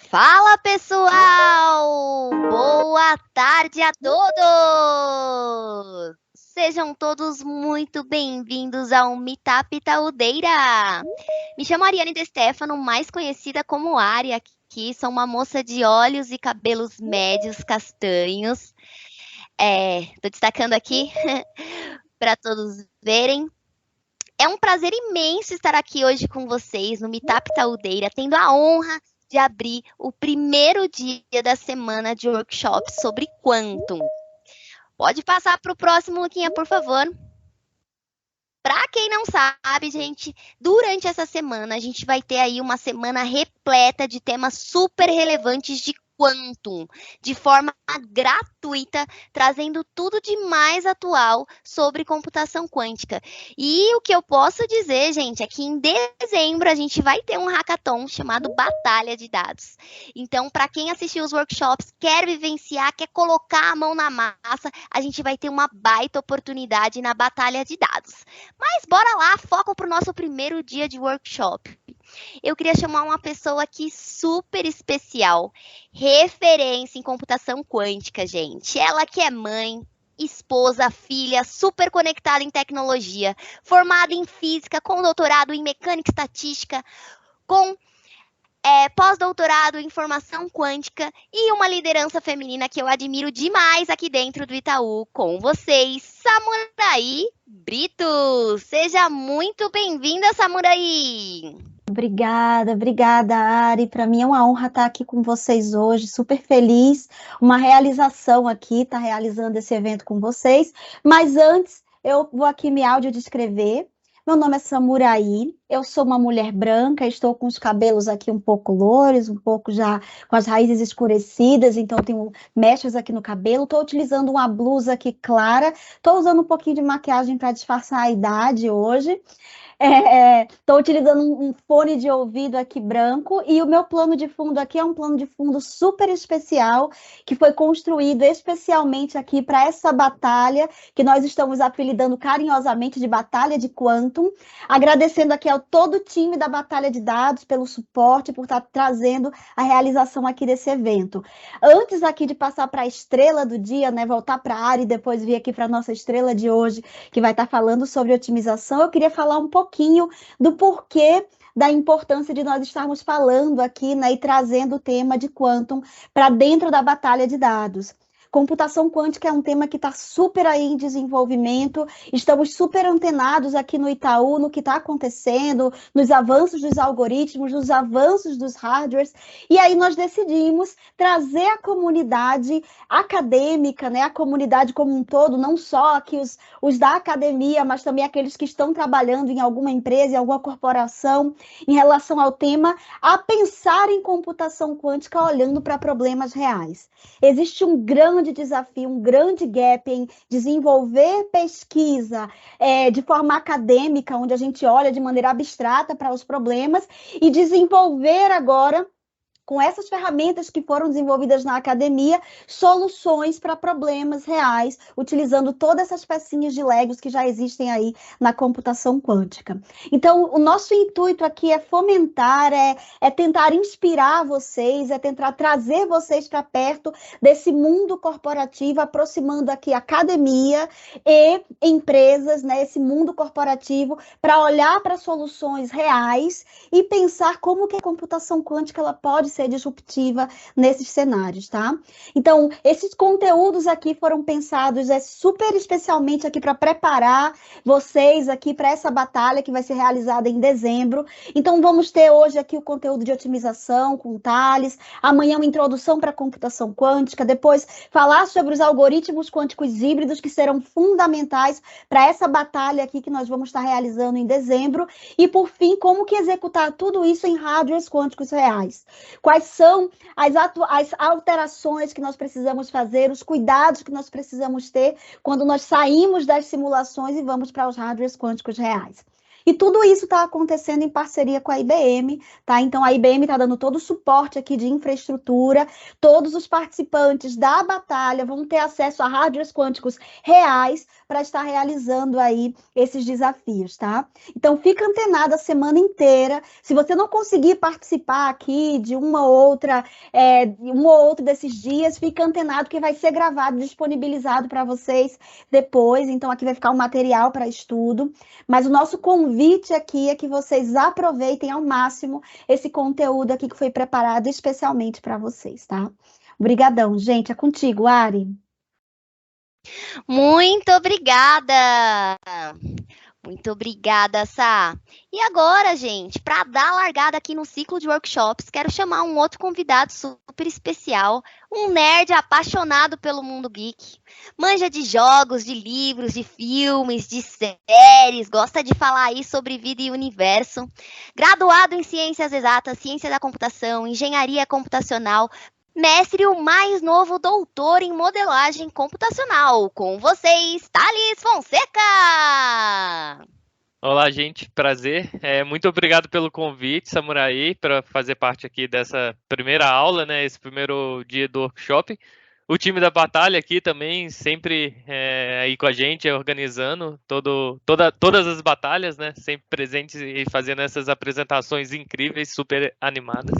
Fala, pessoal! Boa tarde a todos! Sejam todos muito bem-vindos ao Meetup Itaúdeira. Me chamo Ariane De Stefano, mais conhecida como Ari aqui. Sou uma moça de olhos e cabelos médios castanhos. Tô destacando aqui para todos verem. É um prazer imenso estar aqui hoje com vocês no Meetup Itaúdeira, tendo a honra de abrir o primeiro dia da semana de workshop sobre Quantum. Pode passar para o próximo, Luquinha, por favor. Para quem não sabe, gente, durante essa semana a gente vai ter aí uma semana repleta de temas super relevantes de Quantum, de forma gratuita, trazendo tudo de mais atual sobre computação quântica. E o que eu posso dizer, gente, é que em dezembro a gente vai ter um hackathon chamado Batalha de Dados. Então, para quem assistiu os workshops, quer vivenciar, quer colocar a mão na massa, a gente vai ter uma baita oportunidade na Batalha de Dados. Mas bora lá, foco para o nosso primeiro dia de workshop. Eu queria chamar uma pessoa aqui super especial, referência em computação quântica, gente. Ela que é mãe, esposa, filha, super conectada em tecnologia, formada em física, com doutorado em mecânica e estatística, com pós-doutorado em formação quântica e uma liderança feminina que eu admiro demais aqui dentro do Itaú. Com vocês, Samurai Brito. Seja muito bem-vinda, Samurai. Obrigada, Ari. Para mim é uma honra estar aqui com vocês hoje, super feliz, uma realização aqui, estar realizando esse evento com vocês. Mas antes, eu vou aqui me audiodescrever. Meu nome é Samurai, eu sou uma mulher branca, estou com os cabelos aqui um pouco louros, um pouco já com as raízes escurecidas, então tenho mechas aqui no cabelo, estou utilizando uma blusa aqui clara, estou usando um pouquinho de maquiagem para disfarçar a idade hoje. Estou utilizando um fone de ouvido aqui branco e o meu plano de fundo aqui é um plano de fundo super especial que foi construído especialmente aqui para essa batalha que nós estamos apelidando carinhosamente de Batalha de Quantum, agradecendo aqui ao todo o time da Batalha de Dados pelo suporte, por estar trazendo a realização aqui desse evento. Antes aqui de passar para a estrela do dia, né, voltar para a área e depois vir aqui para a nossa estrela de hoje, que vai estar falando sobre otimização, eu queria falar um pouquinho do porquê da importância de nós estarmos falando aqui, né, e trazendo o tema de Quantum para dentro da batalha de dados. Computação quântica é um tema que está super aí em desenvolvimento, estamos super antenados aqui no Itaú, no que está acontecendo, nos avanços dos algoritmos, nos avanços dos hardwares, e aí nós decidimos trazer a comunidade acadêmica, né, a comunidade como um todo, não só aqui os da academia, mas também aqueles que estão trabalhando em alguma empresa, em alguma corporação, em relação ao tema, a pensar em computação quântica olhando para problemas reais. Existe um grande desafio, um grande gap em desenvolver pesquisa de forma acadêmica, onde a gente olha de maneira abstrata para os problemas, e desenvolver agora, com essas ferramentas que foram desenvolvidas na academia, soluções para problemas reais, utilizando todas essas pecinhas de Legos que já existem aí na computação quântica. Então, o nosso intuito aqui é fomentar, é tentar inspirar vocês, é tentar trazer vocês para perto desse mundo corporativo, aproximando aqui academia e empresas, né, esse mundo corporativo, para olhar para soluções reais e pensar como que a computação quântica ela pode ser disruptiva nesses cenários, tá? Então, esses conteúdos aqui foram pensados super especialmente aqui para preparar vocês aqui para essa batalha que vai ser realizada em dezembro. Então, vamos ter hoje aqui o conteúdo de otimização com o Thales, amanhã uma introdução para a computação quântica, depois falar sobre os algoritmos quânticos híbridos que serão fundamentais para essa batalha aqui que nós vamos estar realizando em dezembro, e por fim, como que executar tudo isso em hardwares quânticos reais. Quais são as alterações que nós precisamos fazer, os cuidados que nós precisamos ter quando nós saímos das simulações e vamos para os hardwares quânticos reais. E tudo isso está acontecendo em parceria com a IBM, tá? Então a IBM está dando todo o suporte aqui de infraestrutura, todos os participantes da batalha vão ter acesso a hardwares quânticos reais para estar realizando aí esses desafios, tá? Então fica antenado a semana inteira. Se você não conseguir participar aqui de um ou outro desses dias, fica antenado que vai ser gravado, disponibilizado para vocês depois. Então aqui vai ficar um material para estudo. Mas o nosso convite aqui é que vocês aproveitem ao máximo esse conteúdo aqui que foi preparado especialmente para vocês, tá? Obrigadão, gente. É contigo, Ari. Muito obrigada! Muito obrigada, Sá. E agora, gente, para dar a largada aqui no ciclo de workshops, quero chamar um outro convidado super especial, um nerd apaixonado pelo mundo geek. Manja de jogos, de livros, de filmes, de séries, gosta de falar aí sobre vida e universo. Graduado em Ciências Exatas, Ciência da Computação, Engenharia Computacional, mestre, o mais novo doutor em modelagem computacional. Com vocês, Thales Fonseca! Olá, gente, prazer. Muito obrigado pelo convite, Samurai, para fazer parte aqui dessa primeira aula, né? Esse primeiro dia do workshop. O time da Batalha aqui também, sempre aí com a gente, organizando todas as batalhas, né? Sempre presentes e fazendo essas apresentações incríveis, super animadas.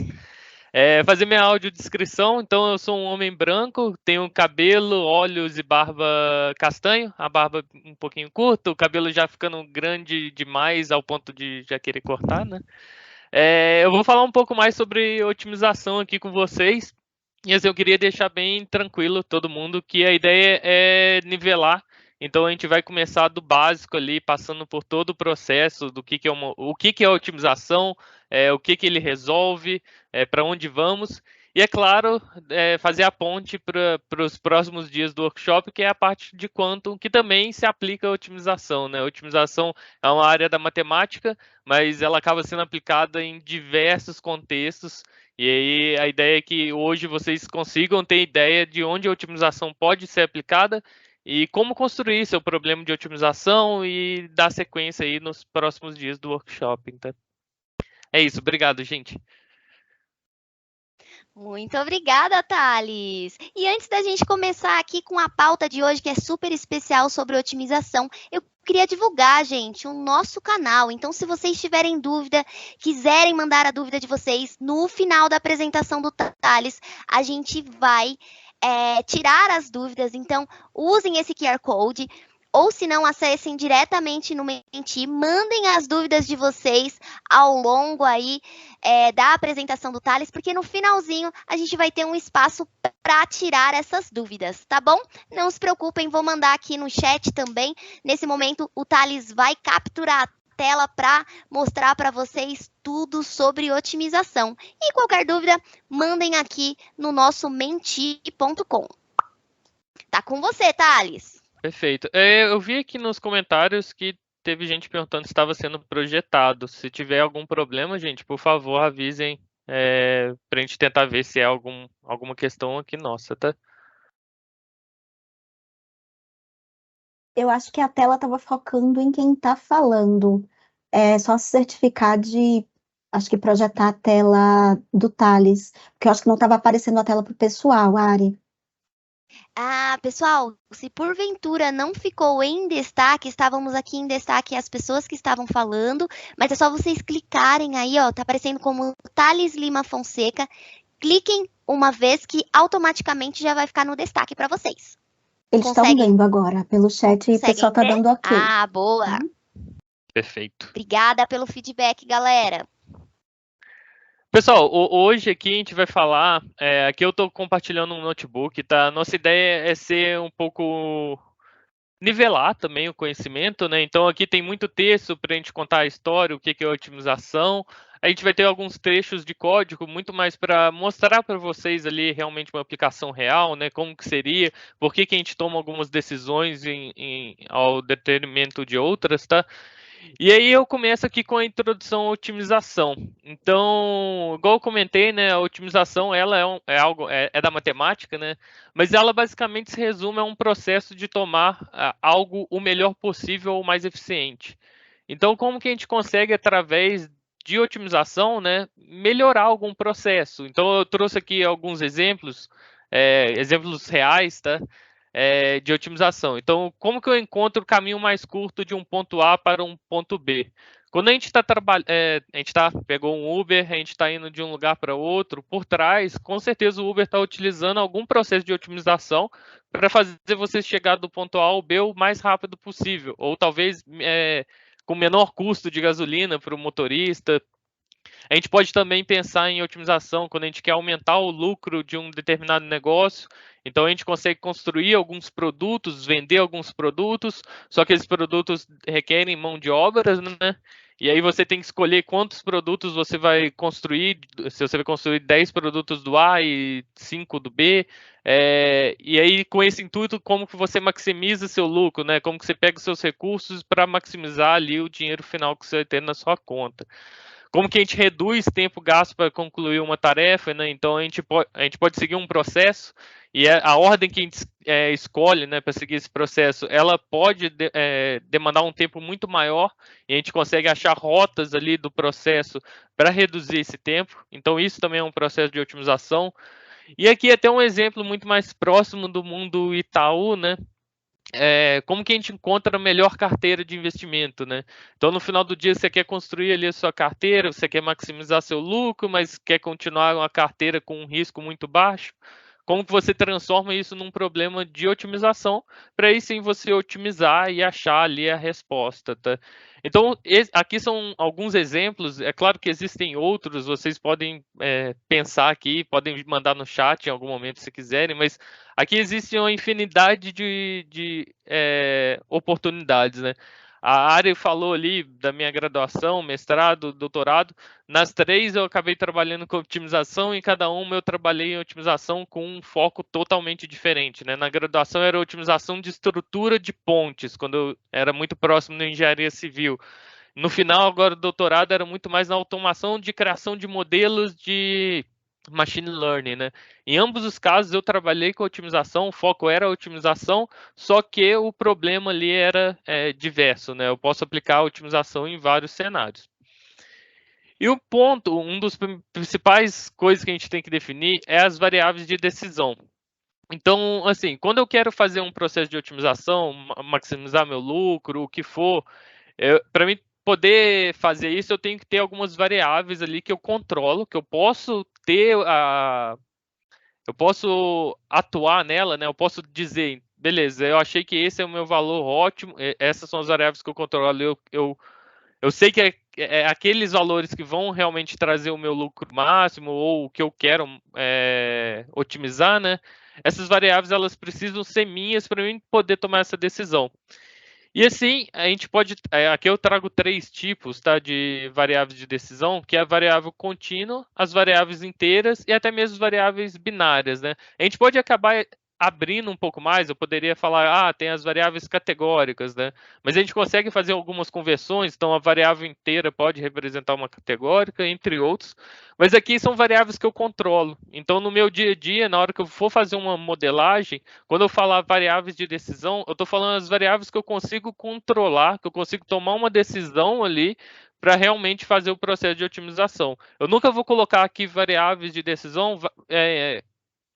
Fazer minha audiodescrição, então eu sou um homem branco, tenho cabelo, olhos e barba castanho, a barba um pouquinho curta, o cabelo já ficando grande demais ao ponto de já querer cortar, né? Eu vou falar um pouco mais sobre otimização aqui com vocês, e assim, eu queria deixar bem tranquilo todo mundo que a ideia é nivelar. Então a gente vai começar do básico ali, passando por todo o processo do que é a otimização, o que ele resolve, para onde vamos. E é claro, fazer a ponte para os próximos dias do workshop, que é a parte de Quantum, que também se aplica à otimização, né? A otimização é uma área da matemática, mas ela acaba sendo aplicada em diversos contextos. E aí a ideia é que hoje vocês consigam ter ideia de onde a otimização pode ser aplicada e como construir seu problema de otimização e dar sequência aí nos próximos dias do workshop. Então, é isso. Obrigado, gente. Muito obrigada, Thales! E antes da gente começar aqui com a pauta de hoje, que é super especial sobre otimização, eu queria divulgar, gente, o nosso canal. Então, se vocês tiverem dúvida, quiserem mandar a dúvida de vocês, no final da apresentação do Thales, a gente vai tirar as dúvidas. Então, usem esse QR Code. Ou se não, acessem diretamente no Menti, mandem as dúvidas de vocês ao longo aí da apresentação do Thales, porque no finalzinho a gente vai ter um espaço para tirar essas dúvidas, tá bom? Não se preocupem, vou mandar aqui no chat também. Nesse momento, o Thales vai capturar a tela para mostrar para vocês tudo sobre otimização. E qualquer dúvida, mandem aqui no nosso menti.com. Tá com você, Thales. Perfeito. Eu vi aqui nos comentários que teve gente perguntando se estava sendo projetado. Se tiver algum problema, gente, por favor, avisem para a gente tentar ver se é alguma questão aqui nossa, tá? Eu acho que a tela estava focando em quem está falando. É só se certificar de, acho que projetar a tela do Thales, porque eu acho que não estava aparecendo a tela para o pessoal, Ari. Ah, pessoal, se porventura não ficou em destaque, estávamos aqui em destaque as pessoas que estavam falando, mas é só vocês clicarem aí, ó, tá aparecendo como Thales Lima Fonseca. Cliquem uma vez que automaticamente já vai ficar no destaque para vocês. Eles estão vendo agora pelo chat e o pessoal tá dando ok. Ah, boa. Tá? Perfeito. Obrigada pelo feedback, galera. Pessoal, hoje aqui a gente vai falar, aqui eu estou compartilhando um notebook, tá? Nossa ideia é ser um pouco, nivelar também o conhecimento, né? Então aqui tem muito texto para a gente contar a história, o que é otimização. A gente vai ter alguns trechos de código, muito mais para mostrar para vocês ali realmente uma aplicação real, né? Como que seria, por que a gente toma algumas decisões ao detrimento de outras, tá? E aí eu começo aqui com a introdução à otimização. Então, igual eu comentei, né, a otimização ela é da matemática, né, mas ela basicamente se resume a um processo de tomar algo o melhor possível ou mais eficiente. Então, como que a gente consegue, através de otimização, né, melhorar algum processo? Então, eu trouxe aqui alguns exemplos, exemplos reais, tá? De otimização. Então, como que eu encontro o caminho mais curto de um ponto A para um ponto B? Quando a gente está pegou um Uber, a gente está indo de um lugar para outro, por trás, com certeza o Uber está utilizando algum processo de otimização para fazer você chegar do ponto A ao B o mais rápido possível, ou talvez com menor custo de gasolina para o motorista. A gente pode também pensar em otimização quando a gente quer aumentar o lucro de um determinado negócio. Então a gente consegue construir alguns produtos, vender alguns produtos, só que esses produtos requerem mão de obra, né? E aí você tem que escolher quantos produtos você vai construir, se você vai construir 10 produtos do A e 5 do B, e aí com esse intuito, como que você maximiza seu lucro, né? Como que você pega os seus recursos para maximizar ali o dinheiro final que você vai ter na sua conta. Como que a gente reduz tempo gasto para concluir uma tarefa, né? Então a gente pode seguir um processo e a ordem que a gente escolhe, né, para seguir esse processo, ela pode demandar um tempo muito maior e a gente consegue achar rotas ali do processo para reduzir esse tempo. Então isso também é um processo de otimização. E aqui até um exemplo muito mais próximo do mundo Itaú, né? Como que a gente encontra a melhor carteira de investimento, né? Então, no final do dia, você quer construir ali a sua carteira, você quer maximizar seu lucro, mas quer continuar uma carteira com um risco muito baixo. Como que você transforma isso num problema de otimização, para aí sim você otimizar e achar ali a resposta, tá? Então, aqui são alguns exemplos, é claro que existem outros, vocês podem pensar aqui, podem mandar no chat em algum momento se quiserem, mas aqui existe uma infinidade de oportunidades, né? A Ari falou ali da minha graduação, mestrado, doutorado. Nas 3 eu acabei trabalhando com otimização e cada uma eu trabalhei em otimização com um foco totalmente diferente, né? Na graduação era otimização de estrutura de pontes, quando eu era muito próximo da engenharia civil. No final, agora, o doutorado era muito mais na automação de criação de modelos de machine learning, né? Em ambos os casos, eu trabalhei com otimização, o foco era a otimização, só que o problema ali era diverso, né? Eu posso aplicar a otimização em vários cenários. E o ponto, um dos principais coisas que a gente tem que definir é as variáveis de decisão. Então, assim, quando eu quero fazer um processo de otimização, maximizar meu lucro, o que for, para mim poder fazer isso, eu tenho que ter algumas variáveis ali que eu controlo, que eu posso ter eu posso atuar nela, né? Eu posso dizer, beleza, eu achei que esse é o meu valor ótimo, essas são as variáveis que eu controlo, eu sei que é aqueles valores que vão realmente trazer o meu lucro máximo ou o que eu quero otimizar, né? Essas variáveis elas precisam ser minhas para mim poder tomar essa decisão. E assim, a gente pode. Aqui eu trago 3 tipos, tá, de variáveis de decisão, que é a variável contínua, as variáveis inteiras e até mesmo as variáveis binárias, né? A gente pode acabar abrindo um pouco mais, eu poderia falar, tem as variáveis categóricas, né? Mas a gente consegue fazer algumas conversões, então a variável inteira pode representar uma categórica, entre outros. Mas aqui são variáveis que eu controlo. Então, no meu dia a dia, na hora que eu for fazer uma modelagem, quando eu falar variáveis de decisão, eu estou falando as variáveis que eu consigo controlar, que eu consigo tomar uma decisão ali para realmente fazer o processo de otimização. Eu nunca vou colocar aqui variáveis de decisão,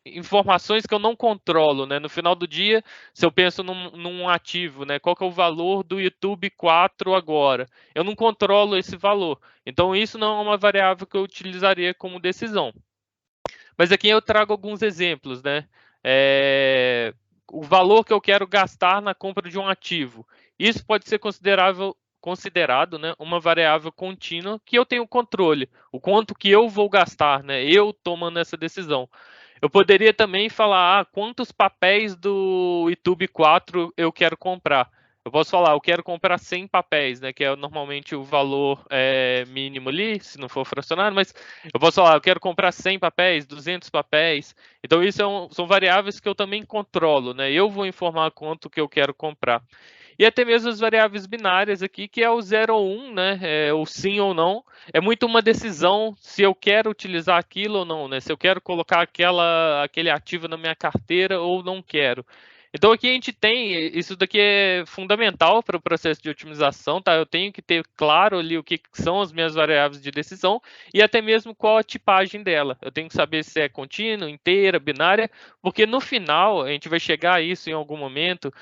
informações que eu não controlo, né? No final do dia, se eu penso num ativo, né? Qual que é o valor do YouTube 4 agora? Eu não controlo esse valor. Então, isso não é uma variável que eu utilizaria como decisão. Mas aqui eu trago alguns exemplos, né? O valor que eu quero gastar na compra de um ativo. Isso pode ser considerado, né, uma variável contínua que eu tenho controle. O quanto que eu vou gastar, né? Eu tomando essa decisão. Eu poderia também falar quantos papéis do YouTube 4 eu quero comprar. Eu posso falar, eu quero comprar 100 papéis, né, que é normalmente o valor mínimo ali, se não for fracionário, mas eu posso falar, eu quero comprar 100 papéis, 200 papéis. Então, isso são variáveis que eu também controlo, né? Eu vou informar quanto que eu quero comprar. E até mesmo as variáveis binárias aqui, que é o 0 ou 1, né? O sim ou não. É muito uma decisão se eu quero utilizar aquilo ou não, né? Se eu quero colocar aquele ativo na minha carteira ou não quero. Então aqui a gente tem, isso daqui é fundamental para o processo de otimização, tá? Eu tenho que ter claro ali o que são as minhas variáveis de decisão e até mesmo qual a tipagem dela. Eu tenho que saber se é contínua, inteira, binária, porque no final, a gente vai chegar a isso em algum momento,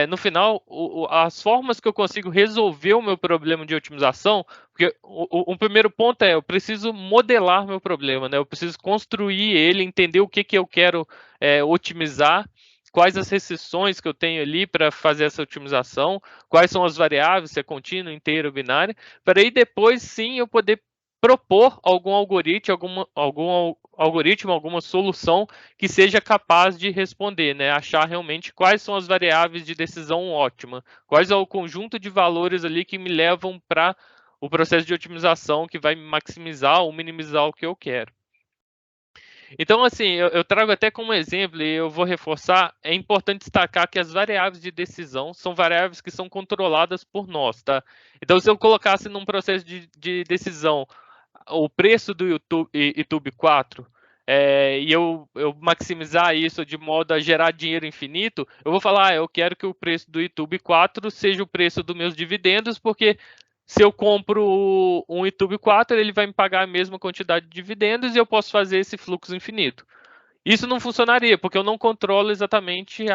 no final, as formas que eu consigo resolver o meu problema de otimização, porque o primeiro ponto eu preciso modelar meu problema, né? Eu preciso construir ele, entender o que eu quero otimizar, quais as restrições que eu tenho ali para fazer essa otimização, quais são as variáveis, se é contínua, inteira ou binária, para aí depois sim eu poder propor algum algoritmo, alguma solução que seja capaz de responder, né? Achar realmente quais são as variáveis de decisão ótima, quais é o conjunto de valores ali que me levam para o processo de otimização que vai maximizar ou minimizar o que eu quero. Então, assim, eu trago até como exemplo, e eu vou reforçar, é importante destacar que as variáveis de decisão são variáveis que são controladas por nós, tá? Então, se eu colocasse num processo de decisão o preço do YouTube 4, e eu maximizar isso de modo a gerar dinheiro infinito, eu vou falar, eu quero que o preço do YouTube 4 seja o preço dos meus dividendos, porque se eu compro um YouTube 4, ele vai me pagar a mesma quantidade de dividendos e eu posso fazer esse fluxo infinito. Isso não funcionaria, porque eu não controlo exatamente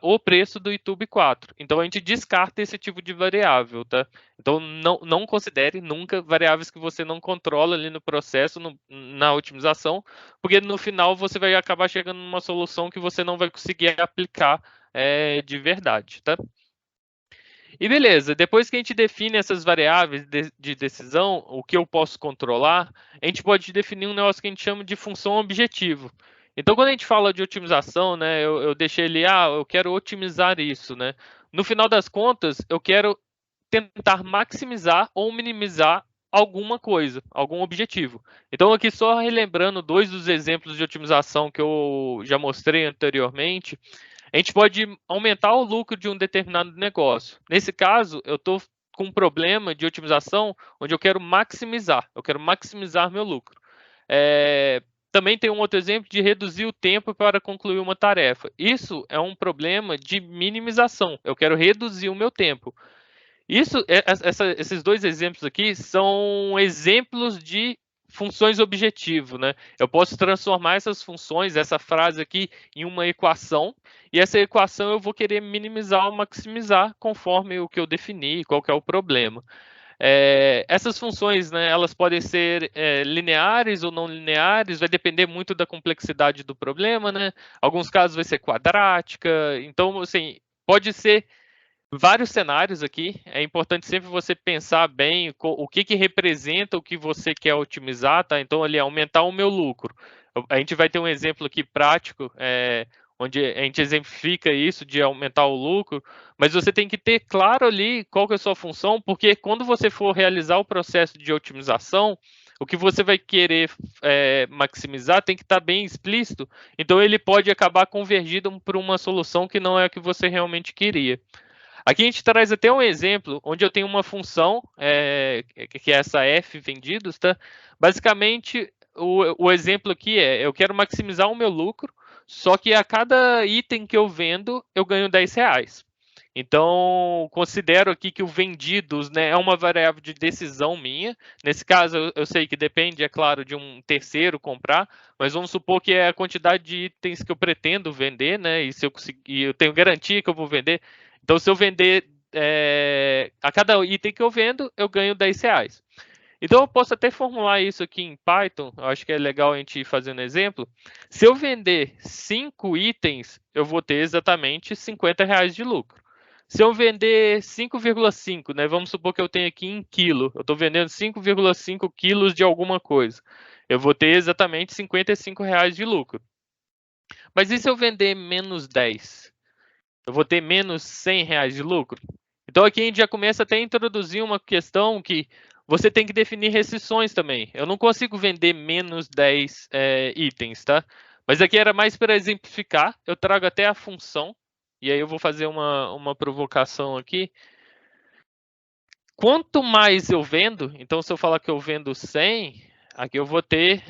o preço do YouTube 4. Então, a gente descarta esse tipo de variável, tá? Então, não considere nunca variáveis que você não controla ali no processo, na otimização, porque no final você vai acabar chegando numa solução que você não vai conseguir aplicar de verdade, tá? E beleza, depois que a gente define essas variáveis de decisão, o que eu posso controlar, a gente pode definir um negócio que a gente chama de função objetivo. Então, quando a gente fala de otimização, né, eu deixei ali, eu quero otimizar isso, né? No final das contas, eu quero tentar maximizar ou minimizar alguma coisa, algum objetivo. Então, aqui só relembrando dois dos exemplos de otimização que eu já mostrei anteriormente, a gente pode aumentar o lucro de um determinado negócio. Nesse caso, eu estou com um problema de otimização onde eu quero maximizar meu lucro. Também tem um outro exemplo de reduzir o tempo para concluir uma tarefa. Isso é um problema de minimização. Eu quero reduzir o meu tempo. Esses dois exemplos aqui são exemplos de funções objetivo, né? Eu posso transformar essas funções, essa frase aqui, em uma equação, e essa equação eu vou querer minimizar ou maximizar conforme o que eu defini, qual que é o problema. Essas funções, né, elas podem ser lineares ou não lineares, vai depender muito da complexidade do problema, né? Alguns casos vai ser quadrática, então, assim, pode ser vários cenários aqui. É importante sempre você pensar bem o que representa o que você quer otimizar, tá? Então, ali, aumentar o meu lucro. A gente vai ter um exemplo aqui prático, onde a gente exemplifica isso de aumentar o lucro, mas você tem que ter claro ali qual que é a sua função, porque quando você for realizar o processo de otimização, o que você vai querer maximizar tem que estar bem explícito, então ele pode acabar convergindo para uma solução que não é a que você realmente queria. Aqui a gente traz até um exemplo onde eu tenho uma função, que é essa f vendidos, tá? Basicamente, o exemplo aqui eu quero maximizar o meu lucro, só que a cada item que eu vendo, eu ganho R$10. Então, considero aqui que o vendidos, né, é uma variável de decisão minha. Nesse caso, eu sei que depende, é claro, de um terceiro comprar, mas vamos supor que é a quantidade de itens que eu pretendo vender, né? E se eu conseguir, eu tenho garantia que eu vou vender. Então, se eu vender a cada item que eu vendo, eu ganho R$10. Então, eu posso até formular isso aqui em Python, eu acho que é legal a gente ir fazendo exemplo. Se eu vender 5 itens, eu vou ter exatamente R$50 de lucro. Se eu vender 5,5, né, vamos supor que eu tenho aqui em quilo, eu estou vendendo 5,5 quilos de alguma coisa, eu vou ter exatamente R$55 de lucro. Mas e se eu vender menos 10? Eu vou ter menos R$100 de lucro? Então aqui a gente já começa até a introduzir uma questão que você tem que definir restrições também. Eu não consigo vender menos 10 itens, tá? Mas aqui era mais para exemplificar. Eu trago até a função. E aí eu vou fazer uma provocação aqui. Quanto mais eu vendo, então se eu falar que eu vendo 100, aqui eu vou ter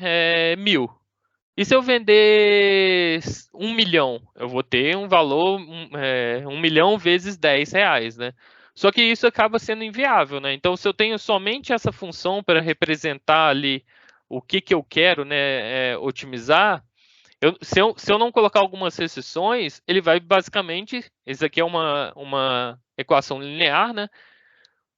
1000. E se eu vender 1 milhão, eu vou ter um valor 1 milhão vezes R$10, né? Só que isso acaba sendo inviável, né? Então, se eu tenho somente essa função para representar ali o que eu quero, né, otimizar, se eu não colocar algumas restrições, ele vai basicamente, isso aqui é uma equação linear, né?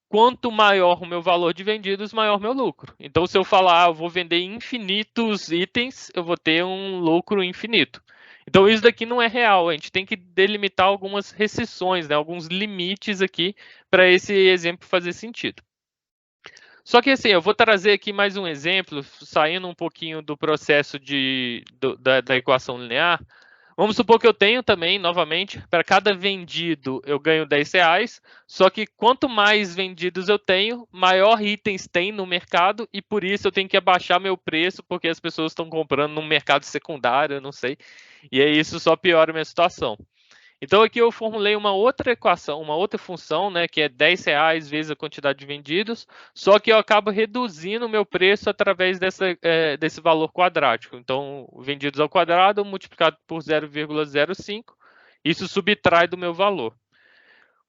Quanto maior o meu valor de vendidos, maior o meu lucro. Então, se eu falar, eu vou vender infinitos itens, eu vou ter um lucro infinito. Então, isso daqui não é real. A gente tem que delimitar algumas restrições, né, alguns limites aqui para esse exemplo fazer sentido. Só que assim, eu vou trazer aqui mais um exemplo, saindo um pouquinho do processo da equação linear. Vamos supor que eu tenho também, novamente, para cada vendido eu ganho R$10, só que quanto mais vendidos eu tenho, maior itens tem no mercado e por isso eu tenho que abaixar meu preço, porque as pessoas estão comprando no mercado secundário, eu não sei, e aí isso só piora a minha situação. Então aqui eu formulei uma outra equação, uma outra função, né, que é R$10 vezes a quantidade de vendidos, só que eu acabo reduzindo o meu preço através desse valor quadrático. Então, vendidos ao quadrado multiplicado por 0,05, isso subtrai do meu valor.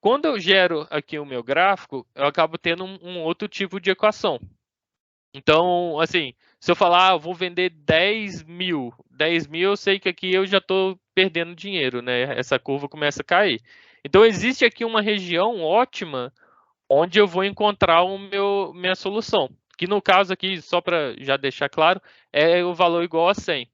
Quando eu gero aqui o meu gráfico, eu acabo tendo um outro tipo de equação. Então, assim, se eu falar, eu vou vender 10 mil, eu sei que aqui eu já estou perdendo dinheiro, né? Essa curva começa a cair. Então, existe aqui uma região ótima onde eu vou encontrar minha solução. Que no caso aqui, só para já deixar claro, é o valor igual a 100.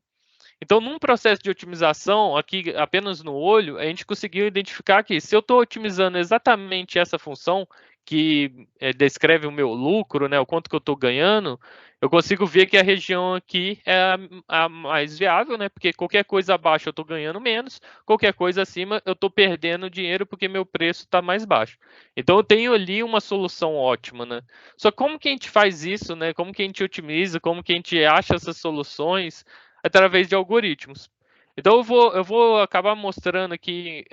Então, num processo de otimização, aqui apenas no olho, a gente conseguiu identificar que se eu estou otimizando exatamente essa função que descreve o meu lucro, né, o quanto que eu estou ganhando, eu consigo ver que a região aqui é a mais viável, né, porque qualquer coisa abaixo eu estou ganhando menos, qualquer coisa acima eu estou perdendo dinheiro porque meu preço está mais baixo. Então, eu tenho ali uma solução ótima, né? Só como que a gente faz isso, né? Como que a gente otimiza, como que a gente acha essas soluções através de algoritmos. Então, eu vou acabar mostrando aqui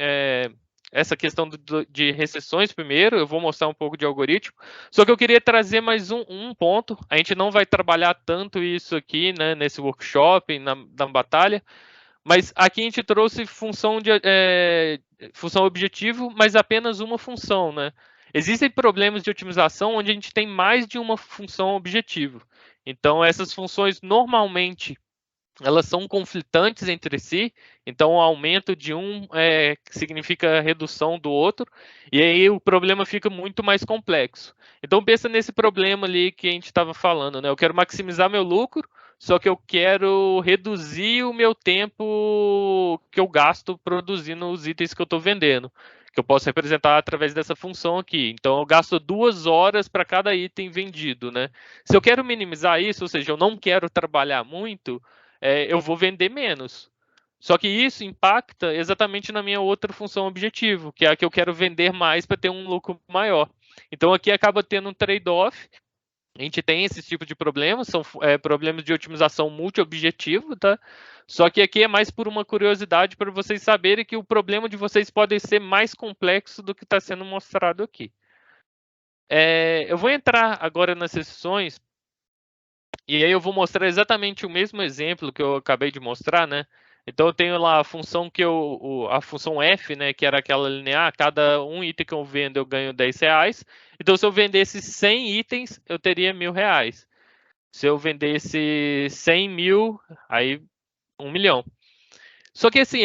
essa questão de restrições primeiro, eu vou mostrar um pouco de algoritmo, só que eu queria trazer mais um ponto, a gente não vai trabalhar tanto isso aqui, né, nesse workshop, na batalha, mas aqui a gente trouxe função objetivo, mas apenas uma função, né? Existem problemas de otimização onde a gente tem mais de uma função objetivo. Então, essas funções normalmente elas são conflitantes entre si, então o aumento de um significa redução do outro, e aí o problema fica muito mais complexo. Então pensa nesse problema ali que a gente estava falando, né? Eu quero maximizar meu lucro, só que eu quero reduzir o meu tempo que eu gasto produzindo os itens que eu estou vendendo, que eu posso representar através dessa função aqui. Então eu gasto 2 horas para cada item vendido, né? Se eu quero minimizar isso, ou seja, eu não quero trabalhar muito, eu vou vender menos. Só que isso impacta exatamente na minha outra função objetivo, que é a que eu quero vender mais para ter um lucro maior. Então aqui acaba tendo um trade-off. A gente tem esse tipo de problemas, são problemas de otimização multi-objetivo, tá? Só que aqui é mais por uma curiosidade para vocês saberem que o problema de vocês pode ser mais complexo do que está sendo mostrado aqui. Eu vou entrar agora nas sessões e aí eu vou mostrar exatamente o mesmo exemplo que eu acabei de mostrar, né? Então eu tenho lá a função a função F, né, que era aquela linear, cada um item que eu vendo eu ganho R$10. Então se eu vendesse 100 itens, eu teria R$1.000. Se eu vendesse 100 mil, aí 1 milhão. Só que assim,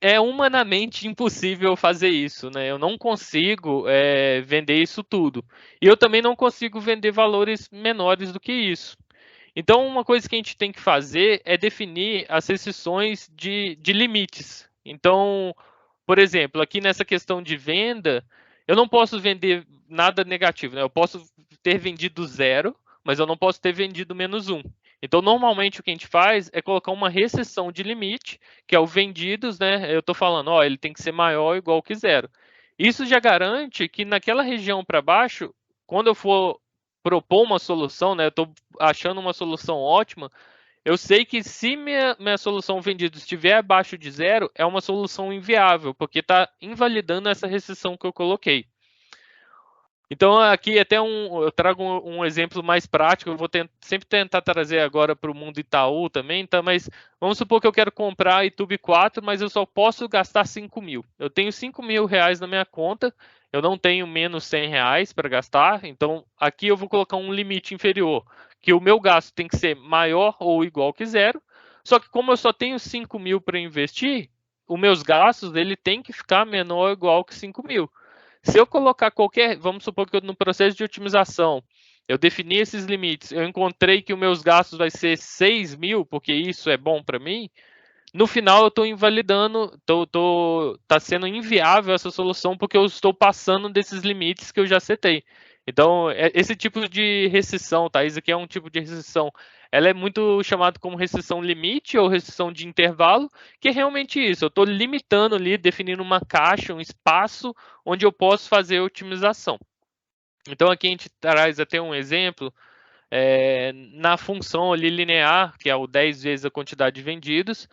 é humanamente impossível fazer isso, né? Eu não consigo vender isso tudo. E eu também não consigo vender valores menores do que isso. Então, uma coisa que a gente tem que fazer é definir as restrições de limites. Então, por exemplo, aqui nessa questão de venda, eu não posso vender nada negativo, né? Eu posso ter vendido 0, mas eu não posso ter vendido -1. Então, normalmente o que a gente faz é colocar uma restrição de limite, que é o vendidos, né? Eu estou falando, ó, ele tem que ser maior ou igual que 0. Isso já garante que naquela região para baixo, quando eu for propor uma solução, né? Eu estou achando uma solução ótima. Eu sei que se minha solução vendida estiver abaixo de 0, é uma solução inviável, porque está invalidando essa restrição que eu coloquei. Então, aqui até eu trago um exemplo mais prático, eu vou sempre tentar trazer agora para o mundo Itaú também, tá? Mas vamos supor que eu quero comprar a YouTube 4, mas eu só posso gastar 5 mil. Eu tenho 5 mil reais na minha conta, eu não tenho menos 100 reais para gastar, então aqui eu vou colocar um limite inferior, que o meu gasto tem que ser maior ou igual que zero, só que como eu só tenho 5 mil para investir, os meus gastos ele tem que ficar menor ou igual que 5 mil. Se eu colocar vamos supor que no processo de otimização, eu defini esses limites, eu encontrei que os meus gastos vai ser 6 mil, porque isso é bom para mim, no final eu estou invalidando, está sendo inviável essa solução, porque eu estou passando desses limites que eu já setei. Então, esse tipo de restrição, tá? Isso aqui é um tipo de restrição. Ela é muito chamada como restrição limite ou restrição de intervalo, que é realmente isso. Eu estou limitando ali, definindo uma caixa, um espaço onde eu posso fazer otimização. Então, aqui a gente traz até um exemplo na função ali linear, que é o 10 vezes a quantidade de vendidos.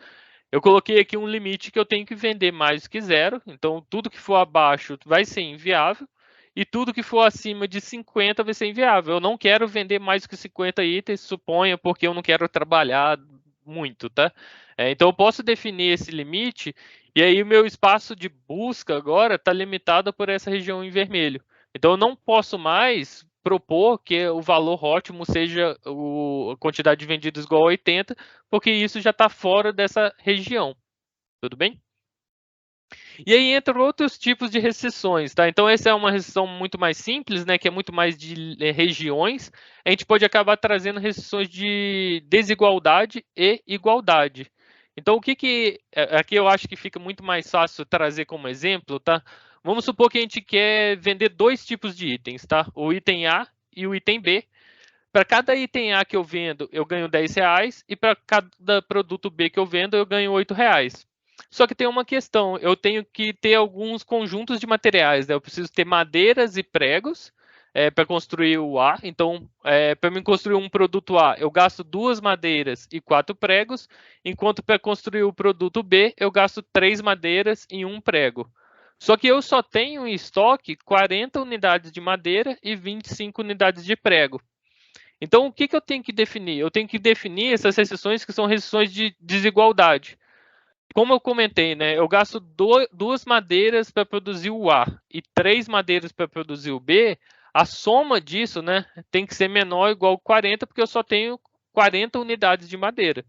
Eu coloquei aqui um limite que eu tenho que vender mais que zero, então tudo que for abaixo vai ser inviável, e tudo que for acima de 50 vai ser inviável. Eu não quero vender mais que 50 itens, suponha, porque eu não quero trabalhar muito, tá? Então eu posso definir esse limite, e aí o meu espaço de busca agora está limitado por essa região em vermelho. Então eu não posso mais propor que o valor ótimo seja a quantidade de vendidos igual a 80, porque isso já está fora dessa região. Tudo bem? E aí entram outros tipos de restrições, tá? Então essa é uma restrição muito mais simples, né, que é muito mais de regiões. A gente pode acabar trazendo restrições de desigualdade e igualdade. Então o que aqui eu acho que fica muito mais fácil trazer como exemplo, tá? Vamos supor que a gente quer vender dois tipos de itens, tá? O item A e o item B. Para cada item A que eu vendo, eu ganho 10 reais, e para cada produto B que eu vendo, eu ganho 8 reais. Só que tem uma questão, eu tenho que ter alguns conjuntos de materiais, né? Eu preciso ter madeiras e pregos para construir o A. Então, para mim construir um produto A, eu gasto 2 madeiras e 4 pregos, enquanto para construir o produto B, eu gasto 3 madeiras e 1 prego. Só que eu só tenho em estoque 40 unidades de madeira e 25 unidades de prego. Então, o que eu tenho que definir? Eu tenho que definir essas restrições que são restrições de desigualdade. Como eu comentei, né, eu gasto 2 madeiras para produzir o A e 3 madeiras para produzir o B, a soma disso, né, tem que ser menor ou igual a 40, porque eu só tenho 40 unidades de madeira.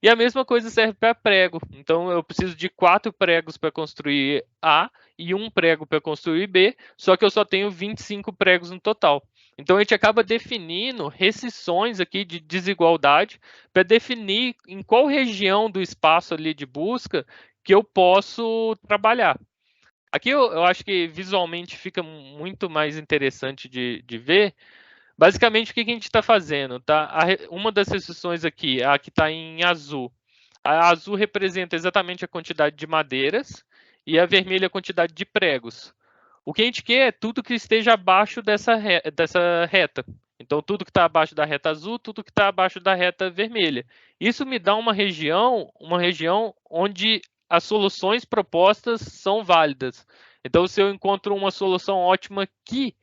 E a mesma coisa serve para prego. Então, eu preciso de 4 pregos para construir A e 1 prego para construir B, só que eu só tenho 25 pregos no total. Então, a gente acaba definindo restrições aqui de desigualdade para definir em qual região do espaço ali de busca que eu posso trabalhar. Aqui eu acho que visualmente fica muito mais interessante de ver. Basicamente, o que a gente está fazendo? Tá? Uma das restrições aqui, a que está em azul. A azul representa exatamente a quantidade de madeiras e a vermelha a quantidade de pregos. O que a gente quer é tudo que esteja abaixo dessa reta. Então, tudo que está abaixo da reta azul, tudo que está abaixo da reta vermelha. Isso me dá uma região onde as soluções propostas são válidas. Então, se eu encontro uma solução ótima aqui,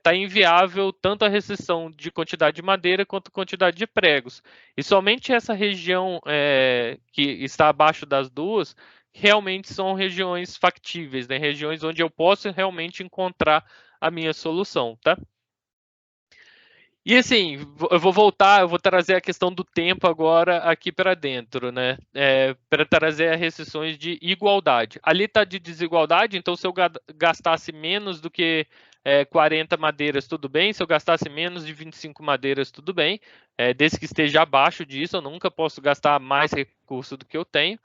tá inviável tanto a restrição de quantidade de madeira quanto quantidade de pregos. E somente essa região que está abaixo das duas realmente são regiões factíveis, né? Regiões onde eu posso realmente encontrar a minha solução, tá? E assim, eu vou trazer a questão do tempo agora aqui para dentro, né? Para trazer as restrições de igualdade. Ali está de desigualdade, então se eu gastasse menos do que 40 madeiras, tudo bem. Se eu gastasse menos de 25 madeiras, tudo bem. Desde que esteja abaixo disso, eu nunca posso gastar mais recurso do que eu tenho.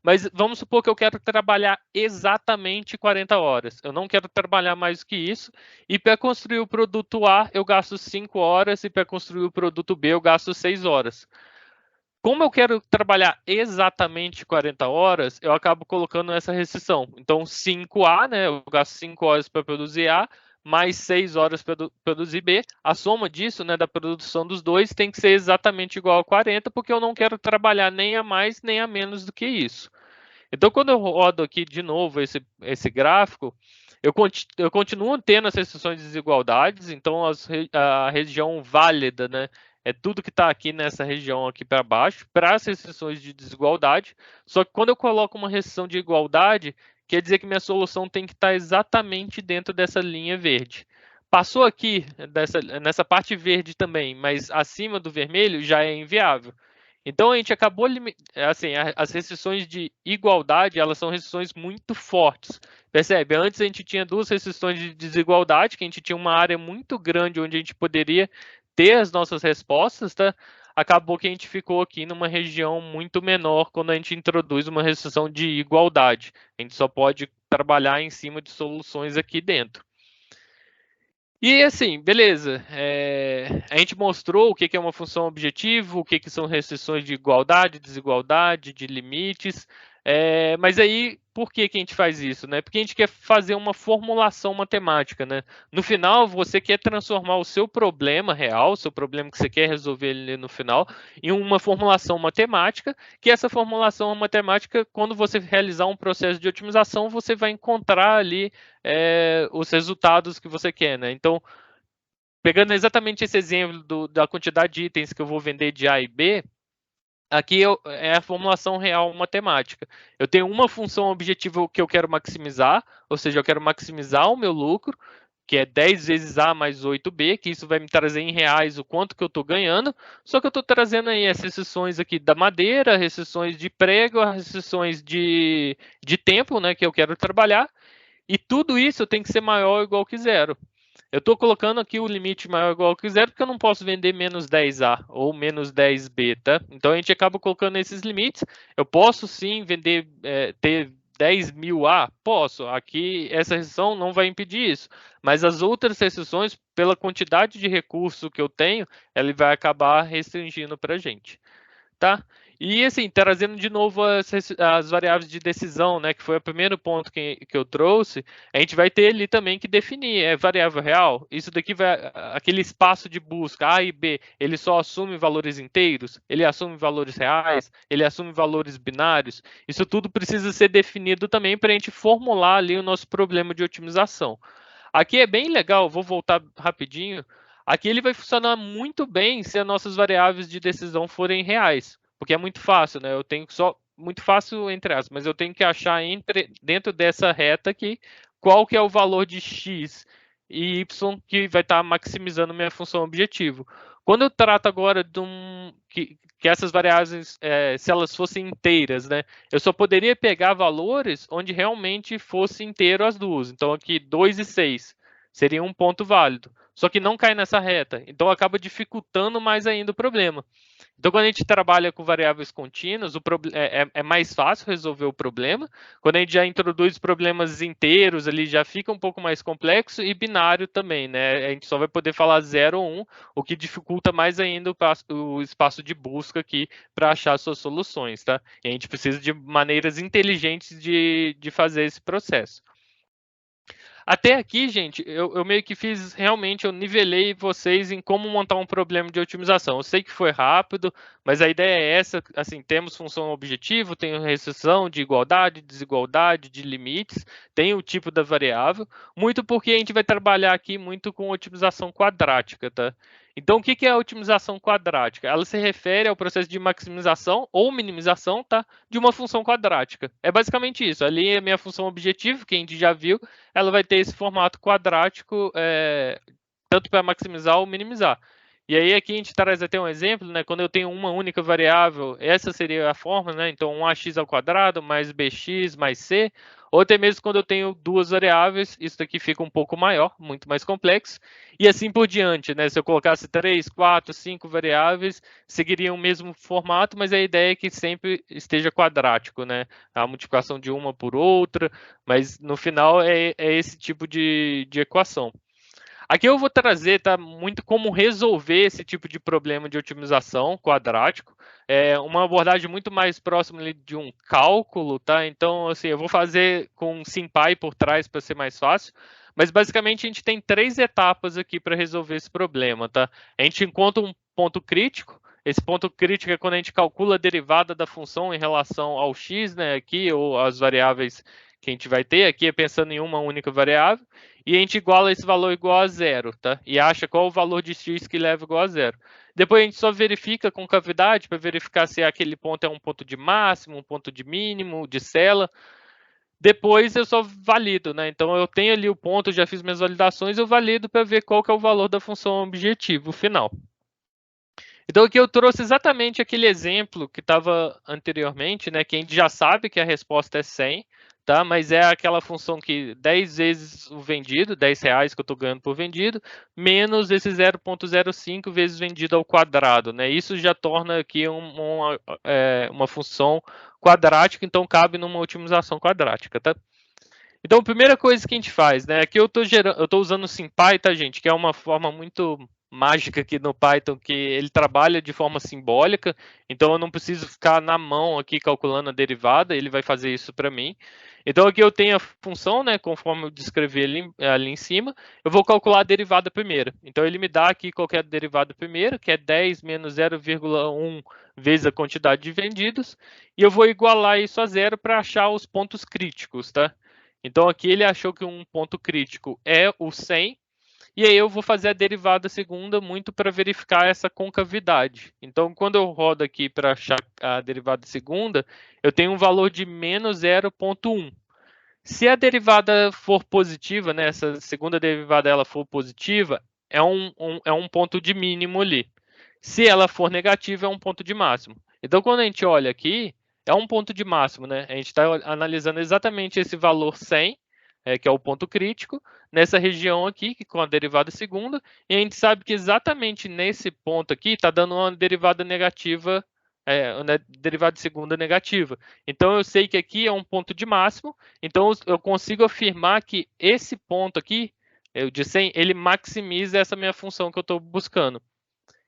Mas vamos supor que eu quero trabalhar exatamente 40 horas. Eu não quero trabalhar mais do que isso. E para construir o produto A, eu gasto 5 horas. E para construir o produto B, eu gasto 6 horas. Como eu quero trabalhar exatamente 40 horas, eu acabo colocando essa restrição. Então, 5A, né? Eu gasto 5 horas para produzir A, mais 6 horas para produzir B. A soma disso, né, da produção dos dois, tem que ser exatamente igual a 40, porque eu não quero trabalhar nem a mais nem a menos do que isso. Então, quando eu rodo aqui de novo esse gráfico, eu continuo tendo as restrições de desigualdades, então a região válida, né, é tudo que está aqui nessa região aqui para baixo, para as restrições de desigualdade. Só que quando eu coloco uma restrição de igualdade, quer dizer que minha solução tem que estar exatamente dentro dessa linha verde. Passou aqui nessa parte verde também, mas acima do vermelho já é inviável. Então a gente acabou assim, as restrições de igualdade, elas são restrições muito fortes. Percebe? Antes a gente tinha duas restrições de desigualdade, que a gente tinha uma área muito grande onde a gente poderia ter as nossas respostas, tá? Acabou que a gente ficou aqui numa região muito menor quando a gente introduz uma restrição de igualdade. A gente só pode trabalhar em cima de soluções aqui dentro. E assim, beleza, a gente mostrou o que é uma função objetivo, o que são restrições de igualdade, desigualdade, de limites, mas aí, por que a gente faz isso, né? Porque a gente quer fazer uma formulação matemática, né? No final, você quer transformar o seu problema real, o seu problema que você quer resolver ali no final, em uma formulação matemática, que essa formulação matemática, quando você realizar um processo de otimização, você vai encontrar ali os resultados que você quer, né? Então, pegando exatamente esse exemplo da quantidade de itens que eu vou vender de A e B, aqui é a formulação real matemática. Eu tenho uma função objetiva que eu quero maximizar, ou seja, eu quero maximizar o meu lucro, que é 10 vezes A mais 8B, que isso vai me trazer em reais o quanto que eu estou ganhando, só que eu estou trazendo aí as restrições aqui da madeira, restrições de prego, as restrições de tempo, né, que eu quero trabalhar, e tudo isso tem que ser maior ou igual que zero. Eu estou colocando aqui o limite maior ou igual que zero porque eu não posso vender menos 10A ou menos 10B, tá? Então a gente acaba colocando esses limites. Eu posso sim vender, ter 10.000A? Posso. Aqui essa restrição não vai impedir isso. Mas as outras restrições, pela quantidade de recurso que eu tenho, ele vai acabar restringindo para a gente. Tá? E assim, trazendo de novo as variáveis de decisão, né, que foi o primeiro ponto que eu trouxe, a gente vai ter ali também que definir, variável real? Isso daqui vai, aquele espaço de busca, A e B, ele só assume valores inteiros? Ele assume valores reais? Ele assume valores binários? Isso tudo precisa ser definido também para a gente formular ali o nosso problema de otimização. Aqui é bem legal, vou voltar rapidinho. Aqui ele vai funcionar muito bem se as nossas variáveis de decisão forem reais, porque é muito fácil, né? Eu tenho só muito fácil entre aspas, mas eu tenho que achar dentro dessa reta aqui qual que é o valor de x e y que vai estar maximizando minha função objetivo. Quando eu trato agora de que essas variáveis, se elas fossem inteiras, né? Eu só poderia pegar valores onde realmente fosse inteiro as duas. Então aqui 2 e 6 seria um ponto válido. Só que não cai nessa reta. Então acaba dificultando mais ainda o problema. Então, quando a gente trabalha com variáveis contínuas, é mais fácil resolver o problema. Quando a gente já introduz problemas inteiros, ali já fica um pouco mais complexo, e binário também, né? A gente só vai poder falar 0 ou 1, o que dificulta mais ainda o espaço de busca aqui para achar suas soluções, tá? E a gente precisa de maneiras inteligentes de fazer esse processo. Até aqui, gente, eu meio que fiz, realmente, eu nivelei vocês em como montar um problema de otimização. Eu sei que foi rápido, mas a ideia é essa, assim, temos função objetivo, tem restrição de igualdade, desigualdade, de limites, tem o tipo da variável, muito porque a gente vai trabalhar aqui muito com otimização quadrática, tá? Então, o que é a otimização quadrática? Ela se refere ao processo de maximização ou minimização, tá, de uma função quadrática. É basicamente isso. Ali é a minha função objetivo, que a gente já viu, ela vai ter esse formato quadrático, tanto para maximizar ou minimizar. E aí aqui a gente traz até um exemplo, né? Quando eu tenho uma única variável, essa seria a forma, né? Então 1ax² mais bx mais c, ou até mesmo quando eu tenho duas variáveis, isso daqui fica um pouco maior, muito mais complexo, e assim por diante, né? Se eu colocasse 3, 4, 5 variáveis, seguiria o mesmo formato, mas a ideia é que sempre esteja quadrático, né? A multiplicação de uma por outra, mas no final é esse tipo de equação. Aqui eu vou trazer, tá, muito como resolver esse tipo de problema de otimização quadrático, uma abordagem muito mais próxima ali de um cálculo, tá? Então, assim, eu vou fazer com SymPy por trás para ser mais fácil, mas basicamente a gente tem 3 etapas aqui para resolver esse problema, tá? A gente encontra um ponto crítico. Esse ponto crítico é quando a gente calcula a derivada da função em relação ao x, né, aqui, ou as variáveis que a gente vai ter, aqui é pensando em uma única variável, e a gente iguala esse valor igual a zero, tá? E acha qual o valor de x que leva igual a zero. Depois a gente só verifica com cavidade para verificar se aquele ponto é um ponto de máximo, um ponto de mínimo, de cela. Depois eu só valido, né? Então eu tenho ali o ponto, já fiz minhas validações, eu valido para ver qual que é o valor da função objetivo final. Então aqui eu trouxe exatamente aquele exemplo que estava anteriormente, né? Que a gente já sabe que a resposta é 100, tá? Mas é aquela função que 10 vezes o vendido, R$10 que eu estou ganhando por vendido, menos esse 0,05 vezes vendido ao quadrado, né? Isso já torna aqui uma função quadrática, então cabe numa otimização quadrática, tá? Então a primeira coisa que a gente faz, né? Aqui eu estou usando o SymPy, tá, gente? Que é uma forma muito mágica aqui no Python, que ele trabalha de forma simbólica, então eu não preciso ficar na mão aqui calculando a derivada, ele vai fazer isso para mim. Então aqui eu tenho a função, né, conforme eu descrevi ali em cima, eu vou calcular a derivada primeira. Então ele me dá aqui qual é a derivada primeira, que é 10 menos 0,1 vezes a quantidade de vendidos, e eu vou igualar isso a zero para achar os pontos críticos, tá? Então aqui ele achou que um ponto crítico é o 100, e aí eu vou fazer a derivada segunda muito para verificar essa concavidade. Então, quando eu rodo aqui para achar a derivada segunda, eu tenho um valor de menos 0,1. Se a derivada for positiva, né, essa segunda derivada ela for positiva, é um ponto de mínimo ali. Se ela for negativa, é um ponto de máximo. Então, quando a gente olha aqui, é um ponto de máximo, né? A gente está analisando exatamente esse valor 100, que é o ponto crítico, nessa região aqui, com a derivada segunda, e a gente sabe que exatamente nesse ponto aqui está dando uma derivada negativa, uma derivada segunda negativa. Então eu sei que aqui é um ponto de máximo, então eu consigo afirmar que esse ponto aqui, o de 100, ele maximiza essa minha função que eu estou buscando.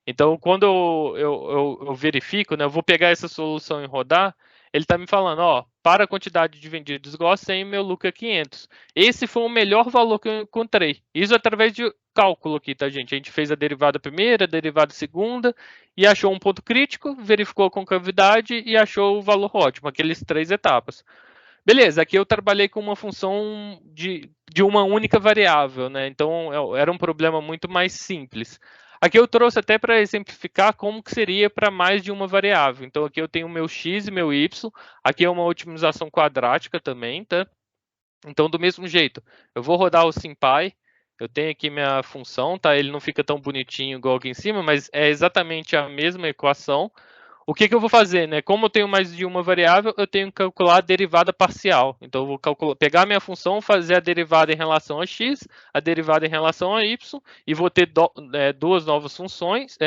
Então, quando eu verifico, né, eu vou pegar essa solução e rodar, ele está me falando, ó, para a quantidade de vendidos igual a 100, meu lucro é 500. Esse foi o melhor valor que eu encontrei. Isso através de cálculo aqui, tá, gente? A gente fez a derivada primeira, a derivada segunda, e achou um ponto crítico, verificou a concavidade e achou o valor ótimo, aqueles 3 etapas. Beleza, aqui eu trabalhei com uma função de uma única variável, né? Então, era um problema muito mais simples. Aqui eu trouxe até para exemplificar como que seria para mais de uma variável. Então aqui eu tenho meu x e meu y, aqui é uma otimização quadrática também, tá? Então do mesmo jeito, eu vou rodar o SymPy, eu tenho aqui minha função, tá? Ele não fica tão bonitinho igual aqui em cima, mas é exatamente a mesma equação. O que eu vou fazer, né? Como eu tenho mais de uma variável, eu tenho que calcular a derivada parcial. Então, eu vou pegar a minha função, fazer a derivada em relação a x, a derivada em relação a y, e vou ter duas novas funções,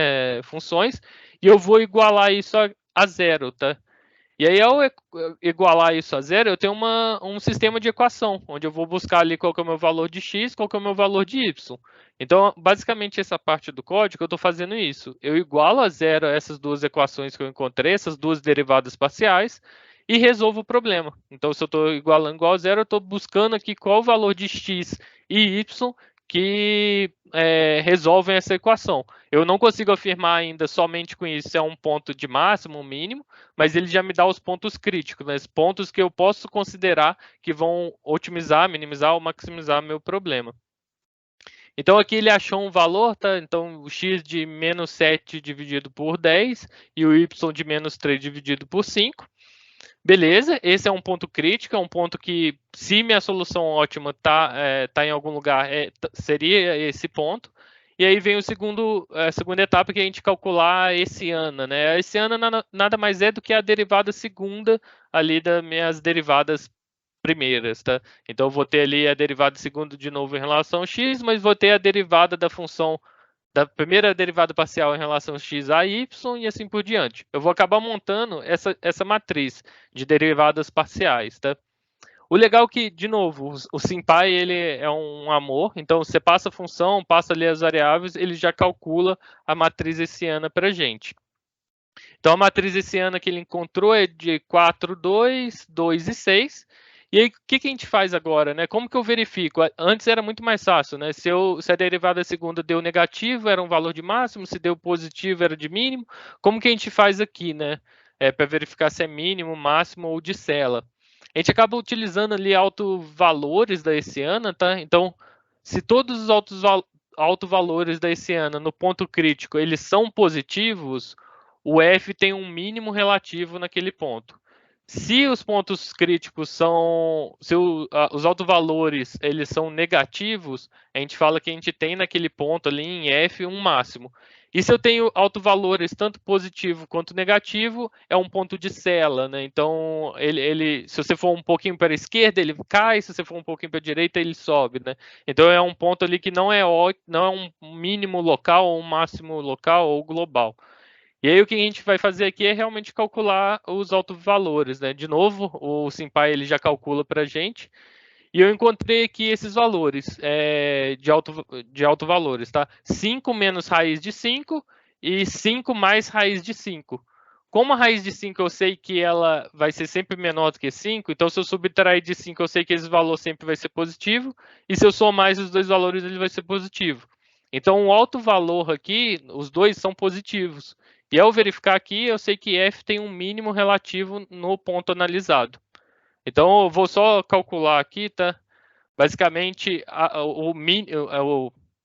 e eu vou igualar isso a zero, tá? E aí, ao igualar isso a zero, eu tenho um sistema de equação, onde eu vou buscar ali qual que é o meu valor de x, qual que é o meu valor de y. Então, basicamente, essa parte do código, eu estou fazendo isso. Eu igualo a zero essas duas equações que eu encontrei, essas duas derivadas parciais, e resolvo o problema. Então, se eu estou igualando igual a zero, eu estou buscando aqui qual o valor de x e y que resolvem essa equação. Eu não consigo afirmar ainda somente com isso se é um ponto de máximo, um mínimo, mas ele já me dá os pontos críticos, né? Os pontos que eu posso considerar que vão otimizar, minimizar ou maximizar meu problema. Então aqui ele achou um valor, tá? Então o x de menos 7 dividido por 10 e o y de menos 3 dividido por 5. Beleza, esse é um ponto crítico, é um ponto que, se minha solução ótima tá em algum lugar, seria esse ponto. E aí vem a segunda etapa, que é a gente calcular esse ano, né? Esse ano nada mais é do que a derivada segunda ali das minhas derivadas primeiras, tá? Então eu vou ter ali a derivada segunda de novo em relação a x, mas vou ter a derivada da função da primeira derivada parcial em relação a x a y e assim por diante. Eu vou acabar montando essa matriz de derivadas parciais, tá? O legal é que, de novo, o SymPy ele é um amor, então você passa a função, passa ali as variáveis, ele já calcula a matriz hessiana para a gente. Então a matriz hessiana que ele encontrou é de 4, 2, 2 e 6. E aí, o que a gente faz agora, né? Como que eu verifico? Antes era muito mais fácil, né? Se a derivada segunda deu negativo, era um valor de máximo, se deu positivo, era de mínimo. Como que a gente faz aqui, né? Para verificar se é mínimo, máximo ou de cela. a gente acaba utilizando ali autovalores da hessiana, tá? Então, se todos os autovalores da hessiana no ponto crítico eles são positivos, o F tem um mínimo relativo naquele ponto. Se os pontos críticos são, se os autovalores eles são negativos, a gente fala que a gente tem naquele ponto ali em F um máximo. E se eu tenho autovalores tanto positivo quanto negativo, é um ponto de sela, né? Então, se você for um pouquinho para a esquerda, ele cai, se você for um pouquinho para a direita, ele sobe, né? Então, é um ponto ali que não é um mínimo local, ou um máximo local ou global. E aí o que a gente vai fazer aqui é realmente calcular os autovalores, né? De novo, o SymPy ele já calcula para a gente. E eu encontrei aqui esses valores de autovalores, tá? 5 menos raiz de 5 e 5 mais raiz de 5. Como a raiz de 5 eu sei que ela vai ser sempre menor do que 5, então se eu subtrair de 5 eu sei que esse valor sempre vai ser positivo, e se eu somar esses dois valores ele vai ser positivo. Então o autovalor aqui, os dois são positivos. E ao verificar aqui, eu sei que F tem um mínimo relativo no ponto analisado. Então, eu vou só calcular aqui, tá? Basicamente,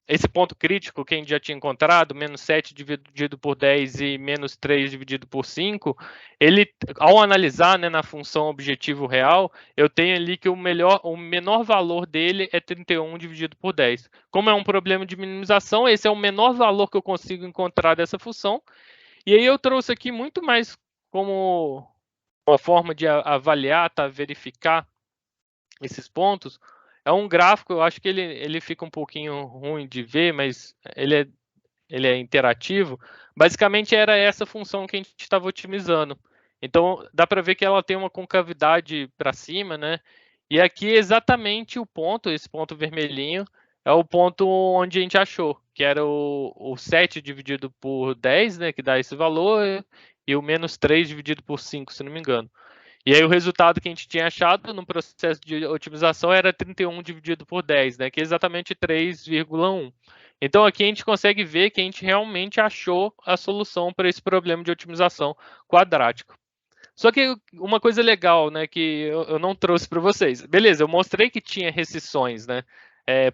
esse ponto crítico que a gente já tinha encontrado, menos 7 dividido por 10 e menos 3 dividido por 5, ele, ao analisar, né, na função objetivo real, eu tenho ali que o menor valor dele é 31 dividido por 10. Como é um problema de minimização, esse é o menor valor que eu consigo encontrar dessa função. E aí eu trouxe aqui muito mais como uma forma de avaliar, tá, verificar esses pontos. É um gráfico, eu acho que ele fica um pouquinho ruim de ver, mas ele é interativo. Basicamente era essa função que a gente estava otimizando. Então dá para ver que ela tem uma concavidade para cima, né? E aqui é exatamente o ponto, esse ponto vermelhinho, é o ponto onde a gente achou, que era o 7 dividido por 10, né, que dá esse valor, e o menos 3 dividido por 5, se não me engano. E aí o resultado que a gente tinha achado no processo de otimização era 31 dividido por 10, né, que é exatamente 3,1. Então aqui a gente consegue ver que a gente realmente achou a solução para esse problema de otimização quadrático. Só que uma coisa legal, né, que eu não trouxe para vocês. Beleza, eu mostrei que tinha restrições, né?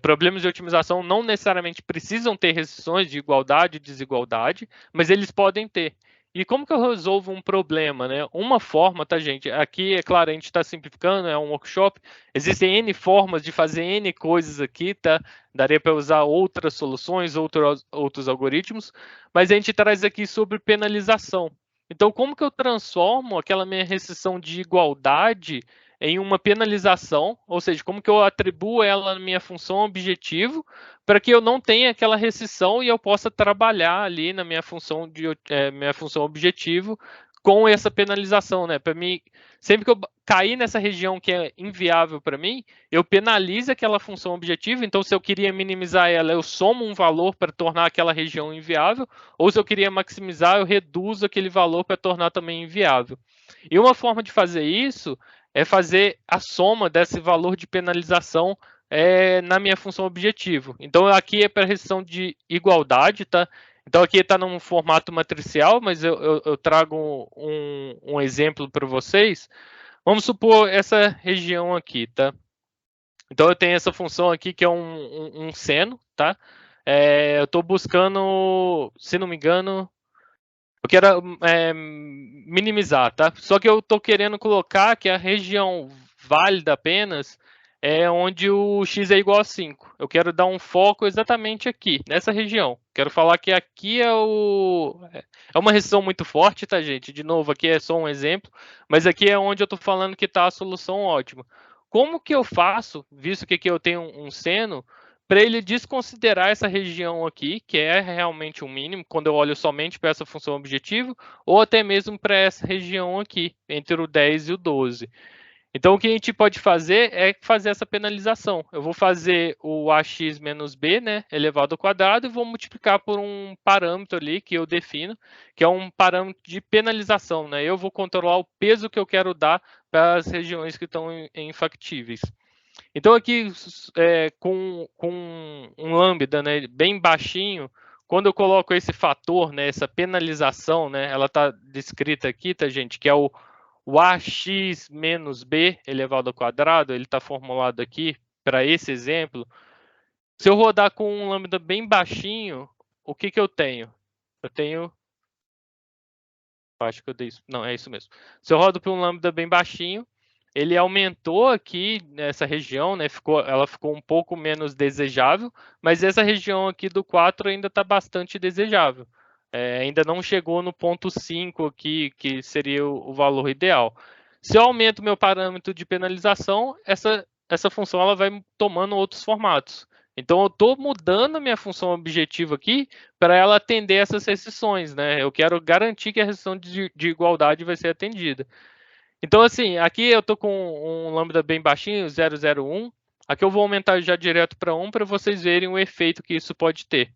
Problemas de otimização não necessariamente precisam ter restrições de igualdade e desigualdade, mas eles podem ter. E como que eu resolvo um problema, né? Uma forma, tá, gente? Aqui, é claro, a gente está simplificando, é um workshop. Existem N formas de fazer N coisas aqui, tá? Daria para usar outras soluções, outros algoritmos, mas a gente traz aqui sobre penalização. Então, como que eu transformo aquela minha restrição de igualdade em uma penalização, ou seja, como que eu atribuo ela na minha função objetivo para que eu não tenha aquela restrição e eu possa trabalhar ali na minha função objetivo com essa penalização, né? Para mim, sempre que eu cair nessa região que é inviável para mim, eu penalizo aquela função objetivo. Então, se eu queria minimizar ela, eu somo um valor para tornar aquela região inviável, ou se eu queria maximizar, eu reduzo aquele valor para tornar também inviável. E uma forma de fazer isso é fazer a soma desse valor de penalização na minha função objetivo. Então, aqui é para restrição de igualdade, tá? Então, aqui está num formato matricial, mas eu trago um exemplo para vocês. Vamos supor essa região aqui, tá? Então, eu tenho essa função aqui que é um seno, tá? Eu estou buscando, se não me engano, eu quero minimizar, tá? Só que eu estou querendo colocar que a região válida apenas é onde o x é igual a 5. Eu quero dar um foco exatamente aqui, nessa região. Quero falar que aqui é uma restrição muito forte, tá, gente? De novo, aqui é só um exemplo, mas aqui é onde eu estou falando que está a solução ótima. Como que eu faço, visto que aqui eu tenho um seno, para ele desconsiderar essa região aqui, que é realmente o mínimo, quando eu olho somente para essa função objetivo, ou até mesmo para essa região aqui, entre o 10 e o 12. Então, o que a gente pode fazer é fazer essa penalização. Eu vou fazer o ax menos b, né, elevado ao quadrado, e vou multiplicar por um parâmetro ali que eu defino, que é um parâmetro de penalização, né? Eu vou controlar o peso que eu quero dar para as regiões que estão infactíveis. Então, aqui, com um lambda, né, bem baixinho, quando eu coloco esse fator, né, essa penalização, né, ela está descrita aqui, tá, gente, que é o o AX menos B elevado ao quadrado, ele está formulado aqui para esse exemplo. Se eu rodar com um lambda bem baixinho, o que eu tenho? Eu tenho... Acho que eu dei isso. Não, é isso mesmo. Se eu rodo para um lambda bem baixinho, ele aumentou aqui nessa região, né? Ela ficou um pouco menos desejável, mas essa região aqui do 4 ainda está bastante desejável. Ainda não chegou no ponto 5 aqui, que seria o valor ideal. Se eu aumento meu parâmetro de penalização, essa função ela vai tomando outros formatos. Então, eu estou mudando a minha função objetivo aqui para ela atender essas restrições, né? Eu quero garantir que a restrição de igualdade vai ser atendida. Então, assim, aqui eu estou com um lambda bem baixinho, 0,01. Aqui eu vou aumentar já direto para 1 para vocês verem o efeito que isso pode ter.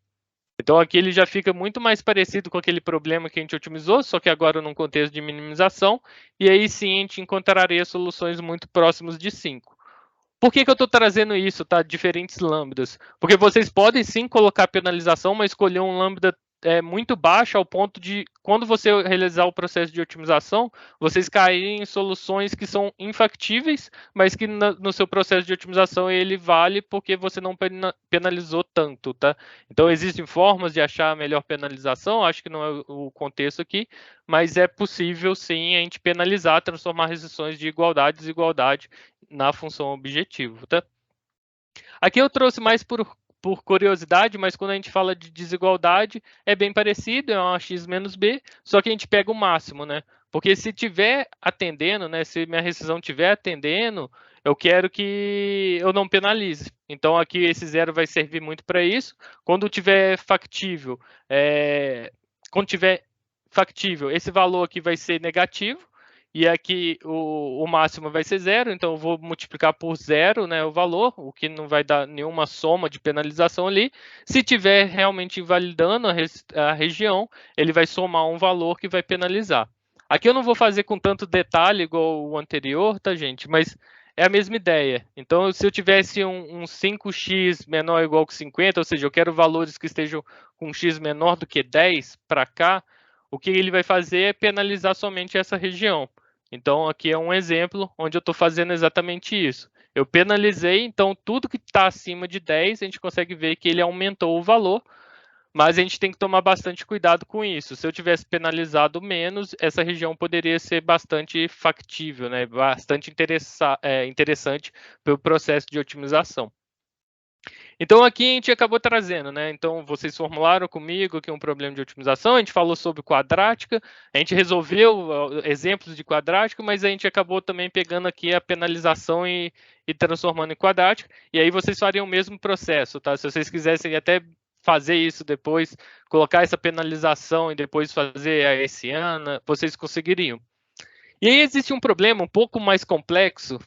Então, aqui ele já fica muito mais parecido com aquele problema que a gente otimizou, só que agora num contexto de minimização. E aí sim a gente encontraria soluções muito próximas de 5. Por que eu estou trazendo isso, tá? Diferentes lambdas. Porque vocês podem sim colocar penalização, mas escolher um lambda muito baixo ao ponto de, quando você realizar o processo de otimização, vocês caírem em soluções que são infactíveis, mas que no seu processo de otimização ele vale porque você não penalizou tanto, tá? Então, existem formas de achar a melhor penalização, acho que não é o contexto aqui, mas é possível sim a gente penalizar, transformar restrições de igualdade e desigualdade na função objetivo, tá? Aqui eu trouxe mais por curiosidade, mas quando a gente fala de desigualdade, é bem parecido, é uma x menos b, só que a gente pega o máximo, né? Porque se tiver atendendo, né? Se minha rescisão tiver atendendo, eu quero que eu não penalize. Então, aqui esse zero vai servir muito para isso. Quando tiver factível, esse valor aqui vai ser negativo. E aqui o máximo vai ser 0, então eu vou multiplicar por 0, né, o valor, o que não vai dar nenhuma soma de penalização ali. Se tiver realmente invalidando a região, ele vai somar um valor que vai penalizar. Aqui eu não vou fazer com tanto detalhe igual o anterior, tá, gente? Mas é a mesma ideia. Então, se eu tivesse um 5x menor ou igual que 50, ou seja, eu quero valores que estejam com x menor do que 10 para cá, o que ele vai fazer é penalizar somente essa região. Então, aqui é um exemplo onde eu estou fazendo exatamente isso. Eu penalizei, então tudo que está acima de 10, a gente consegue ver que ele aumentou o valor, mas a gente tem que tomar bastante cuidado com isso. Se eu tivesse penalizado menos, essa região poderia ser bastante factível, né? Bastante interessante para o processo de otimização. Então, aqui a gente acabou trazendo, né? Então, vocês formularam comigo aqui um problema de otimização, a gente falou sobre quadrática, a gente resolveu exemplos de quadrática, mas a gente acabou também pegando aqui a penalização e transformando em quadrática, e aí vocês fariam o mesmo processo, tá? Se vocês quisessem até fazer isso depois, colocar essa penalização e depois fazer a hessiana, vocês conseguiriam. E aí existe um problema um pouco mais complexo,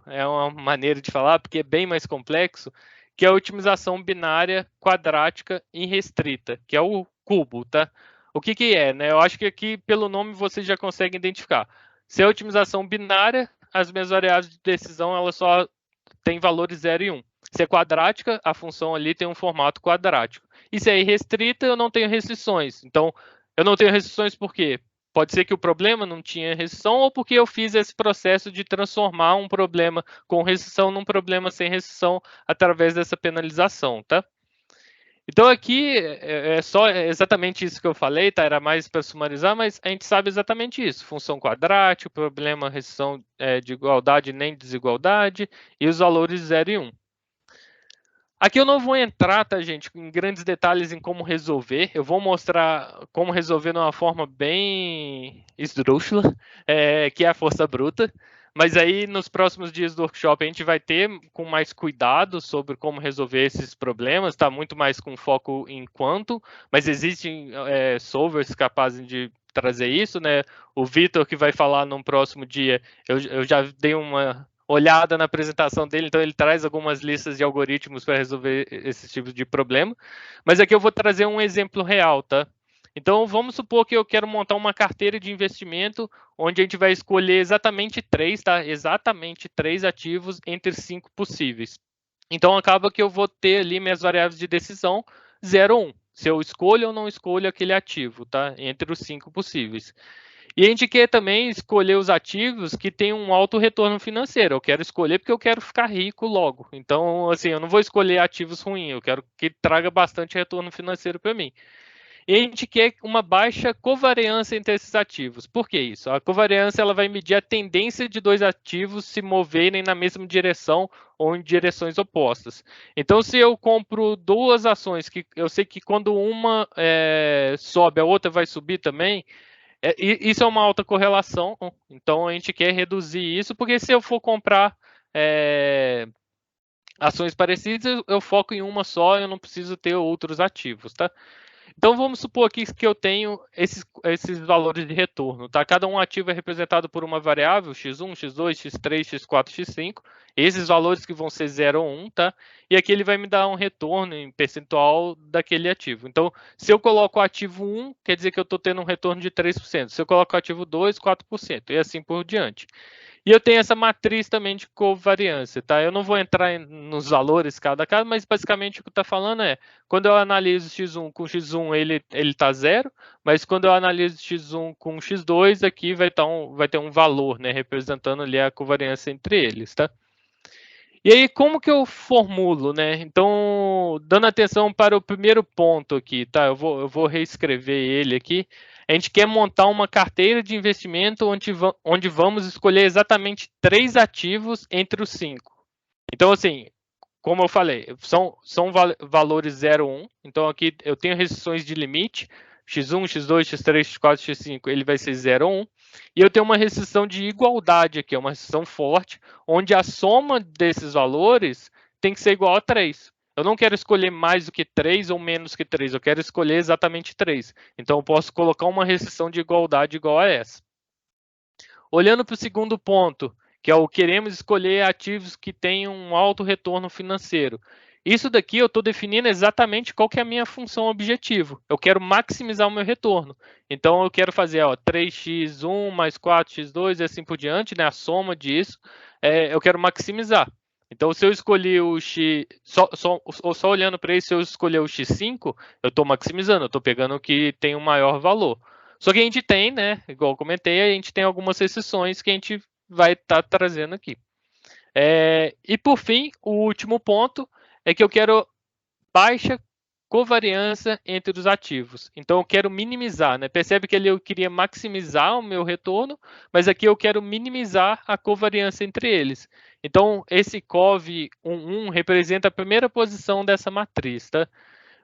é uma maneira de falar, porque é bem mais complexo, que é a otimização binária quadrática irrestrita, que é o cubo, tá? O que é, né? Eu acho que aqui, pelo nome, vocês já conseguem identificar. Se é otimização binária, as minhas variáveis de decisão, elas só têm valores 0 e 1. Se é quadrática, a função ali tem um formato quadrático. E se é irrestrita, eu não tenho restrições. Então, eu não tenho restrições por quê? Pode ser que o problema não tinha restrição ou porque eu fiz esse processo de transformar um problema com restrição num problema sem restrição através dessa penalização, tá? Então aqui é só exatamente isso que eu falei, tá? Era mais para sumarizar, mas a gente sabe exatamente isso. Função quadrática, problema, restrição de igualdade nem desigualdade e os valores 0 e 1. Aqui eu não vou entrar, tá, gente, em grandes detalhes em como resolver. Eu vou mostrar como resolver de uma forma bem esdrúxula, que é a força bruta. Mas aí, nos próximos dias do workshop, a gente vai ter com mais cuidado sobre como resolver esses problemas, tá? Muito mais com foco em quanto, mas existem solvers capazes de trazer isso, né? O Vitor, que vai falar no próximo dia, eu já dei uma olhada na apresentação dele, então ele traz algumas listas de algoritmos para resolver esse tipo de problema. Mas aqui eu vou trazer um exemplo real, tá? Então, vamos supor que eu quero montar uma carteira de investimento onde a gente vai escolher exatamente 3, tá? Exatamente 3 ativos entre 5 possíveis. Então, acaba que eu vou ter ali minhas variáveis de decisão 0 ou 1. Se eu escolho ou não escolho aquele ativo, tá? Entre os 5 possíveis. E a gente quer também escolher os ativos que têm um alto retorno financeiro. Eu quero escolher porque eu quero ficar rico logo. Então, assim, eu não vou escolher ativos ruins, eu quero que traga bastante retorno financeiro para mim. E a gente quer uma baixa covariância entre esses ativos. Por que isso? A covariância ela vai medir a tendência de dois ativos se moverem na mesma direção ou em direções opostas. Então, se eu compro duas ações que eu sei que quando uma sobe, a outra vai subir também, isso é uma alta correlação. Então, a gente quer reduzir isso, porque se eu for comprar ações parecidas, eu foco em uma só, eu não preciso ter outros ativos, tá? Então vamos supor aqui que eu tenho esses valores de retorno, tá? Cada um ativo é representado por uma variável, x1, x2, x3, x4, x5. Esses valores que vão ser 0 ou 1, tá? E aqui ele vai me dar um retorno em percentual daquele ativo. Então, se eu coloco o ativo 1, quer dizer que eu estou tendo um retorno de 3%. Se eu coloco o ativo 2, 4%, e assim por diante. E eu tenho essa matriz também de covariância, tá? Eu não vou entrar nos valores cada caso, mas basicamente o que está falando é, quando eu analiso x1 com x1, ele está 0, mas quando eu analiso x1 com x2, aqui vai ter um valor, né, representando ali a covariância entre eles, tá? E aí, como que eu formulo, né? Então, dando atenção para o primeiro ponto aqui, tá? Eu vou reescrever ele aqui. A gente quer montar uma carteira de investimento onde vamos escolher exatamente 3 ativos entre os 5. Então, assim, como eu falei, são valores 0, 1. Então, aqui eu tenho restrições de limite. x1, x2, x3, x4, x5, ele vai ser 0 ou 1. E eu tenho uma restrição de igualdade aqui, uma restrição forte, onde a soma desses valores tem que ser igual a 3. Eu não quero escolher mais do que 3 ou menos que 3, eu quero escolher exatamente 3. Então, eu posso colocar uma restrição de igualdade igual a essa. Olhando para o segundo ponto, que é o queremos escolher ativos que tenham um alto retorno financeiro. Isso daqui eu estou definindo exatamente qual que é a minha função objetivo. Eu quero maximizar o meu retorno. Então eu quero fazer 3x1 mais 4x2 e assim por diante, né, a soma disso, eu quero maximizar. Então se eu escolher o x, só olhando para isso, se eu escolher o x5, eu estou maximizando, eu estou pegando o que tem um maior valor. Só que a gente tem, né, igual eu comentei, a gente tem algumas exceções que a gente vai estar trazendo aqui. E por fim, o último ponto é que eu quero baixa covariância entre os ativos. Então eu quero minimizar, né? Percebe que ali eu queria maximizar o meu retorno, mas aqui eu quero minimizar a covariância entre eles. Então esse COV11 representa a primeira posição dessa matriz, tá?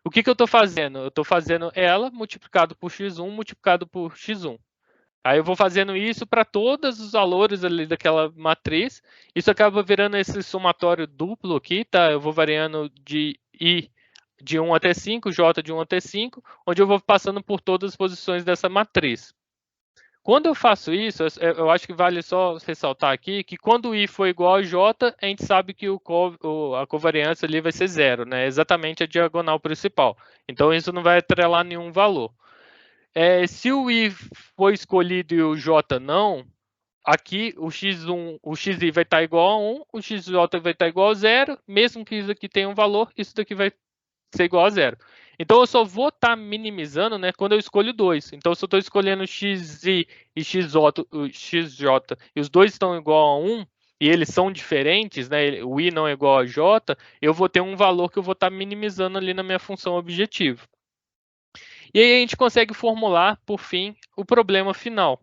O que eu estou fazendo? Eu estou fazendo ela multiplicado por x1 multiplicado por x1. Aí eu vou fazendo isso para todos os valores ali daquela matriz. Isso acaba virando esse somatório duplo aqui, tá? Eu vou variando de I de 1 até 5, J de 1 até 5, onde eu vou passando por todas as posições dessa matriz. Quando eu faço isso, eu acho que vale só ressaltar aqui que quando o I for igual a J, a gente sabe que a covariância ali vai ser 0, né? Exatamente a diagonal principal. Então isso não vai atrelar nenhum valor. Se o I for escolhido e o J não, aqui o X1, o XI vai estar igual a 1, o XJ vai estar igual a 0, mesmo que isso aqui tenha um valor, isso daqui vai ser igual a 0. Então eu só vou estar minimizando, né, quando eu escolho 2. Então se eu estou escolhendo XI e XJ e os dois estão igual a 1, e eles são diferentes, né, o I não é igual a J, eu vou ter um valor que eu vou estar minimizando ali na minha função objetivo. E aí a gente consegue formular, por fim, o problema final.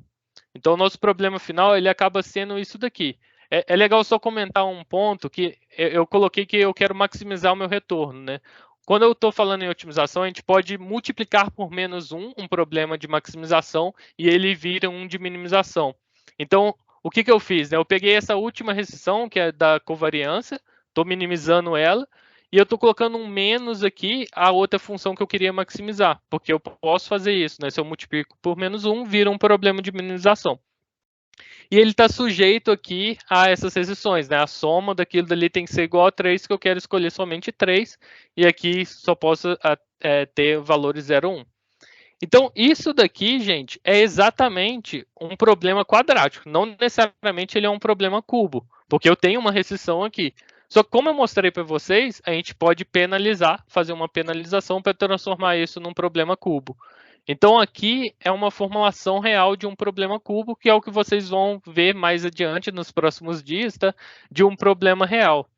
Então, o nosso problema final ele acaba sendo isso daqui. É legal só comentar um ponto que eu coloquei que eu quero maximizar o meu retorno, né? Quando eu estou falando em otimização, a gente pode multiplicar por menos um problema de maximização, e ele vira um de minimização. Então, o que eu fiz? Né? Eu peguei essa última restrição, que é da covariância, estou minimizando ela, e eu estou colocando um menos aqui, a outra função que eu queria maximizar, porque eu posso fazer isso, né? Se eu multiplico por menos 1, vira um problema de minimização. E ele está sujeito aqui a essas restrições, né? A soma daquilo dali tem que ser igual a 3, que eu quero escolher somente 3, e aqui só posso ter valores 0 ou 1. Então, isso daqui, gente, é exatamente um problema quadrático. Não necessariamente ele é um problema cubo, porque eu tenho uma restrição aqui. Só que como eu mostrei para vocês, a gente pode penalizar, fazer uma penalização para transformar isso num problema cubo. Então aqui é uma formulação real de um problema cubo, que é o que vocês vão ver mais adiante nos próximos dias, tá? De um problema real.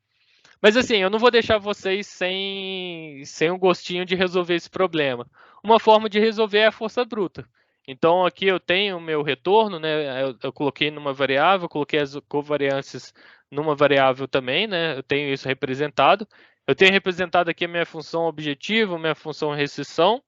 Mas assim, eu não vou deixar vocês sem o gostinho de resolver esse problema. Uma forma de resolver é a força bruta. Então aqui eu tenho o meu retorno, né? Eu coloquei numa variável, coloquei as covariâncias numa variável também, né? Eu tenho isso representado. Eu tenho representado aqui a minha função objetivo, minha função restrição.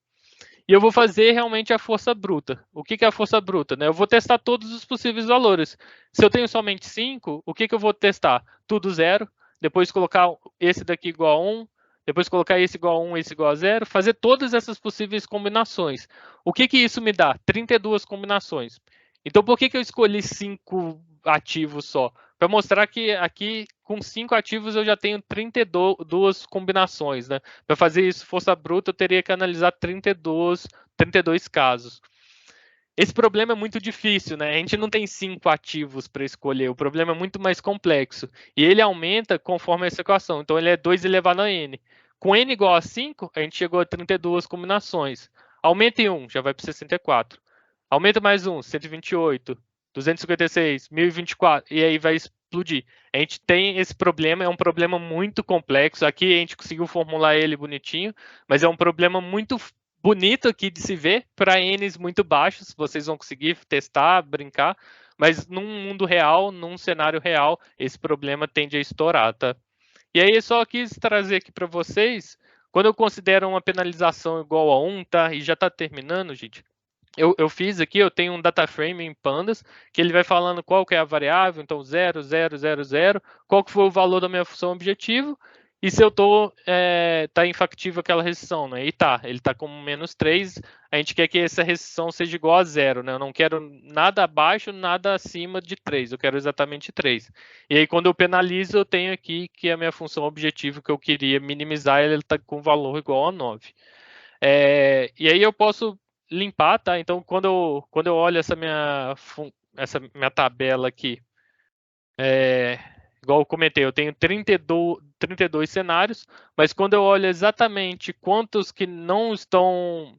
E eu vou fazer realmente a força bruta. O que é a força bruta? Né? Eu vou testar todos os possíveis valores. Se eu tenho somente 5, o que eu vou testar? Tudo zero, depois colocar esse daqui igual a 1, depois colocar esse igual a 1, esse igual a 0, fazer todas essas possíveis combinações. O que isso me dá? 32 combinações. Então, por que eu escolhi 5 ativos só? Para mostrar que aqui, com 5 ativos, eu já tenho 32 combinações. Né? Para fazer isso força bruta, eu teria que analisar 32 casos. Esse problema é muito difícil, né? A gente não tem 5 ativos para escolher, o problema é muito mais complexo. E ele aumenta conforme essa equação, então ele é 2 elevado a n. Com n igual a 5, a gente chegou a 32 combinações. Aumenta em 1, já vai para 64. Aumenta mais 1, 128, 256, 1024, e aí vai explodir. A gente tem esse problema, é um problema muito complexo. Aqui a gente conseguiu formular ele bonitinho, mas é um problema muito bonito aqui de se ver para n's muito baixos. Vocês vão conseguir testar, brincar, mas num mundo real, num cenário real, esse problema tende a estourar, tá? E aí eu só quis trazer aqui para vocês, quando eu considero uma penalização igual a 1, tá? E já está terminando, gente. Eu fiz aqui, eu tenho um data frame em pandas, que ele vai falando qual que é a variável, então 0, 0, 0, 0, qual que foi o valor da minha função objetivo, e se eu tá infactível aquela restrição, né? E tá, ele tá como menos 3, a gente quer que essa restrição seja igual a 0, né? Eu não quero nada abaixo, nada acima de 3, eu quero exatamente 3. E aí quando eu penalizo, eu tenho aqui que a minha função objetivo que eu queria minimizar, ele tá com valor igual a 9. E aí eu posso limpar, tá? Então, quando eu olho essa minha tabela aqui, igual eu comentei, eu tenho 32 cenários, mas quando eu olho exatamente quantos que não estão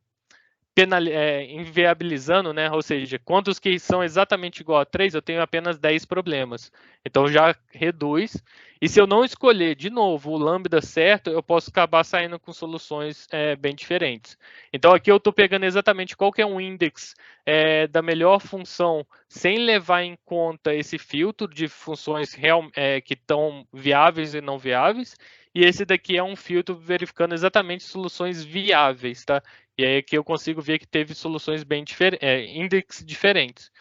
inviabilizando, né? Ou seja, quantos que são exatamente igual a 3, eu tenho apenas 10 problemas. Então já reduz. E se eu não escolher de novo o lambda certo, eu posso acabar saindo com soluções bem diferentes. Então aqui eu estou pegando exatamente qual que é um index da melhor função, sem levar em conta esse filtro de funções que estão viáveis e não viáveis. E esse daqui é um filtro verificando exatamente soluções viáveis, tá? E aí aqui eu consigo ver que teve soluções bem diferentes, índices diferentes.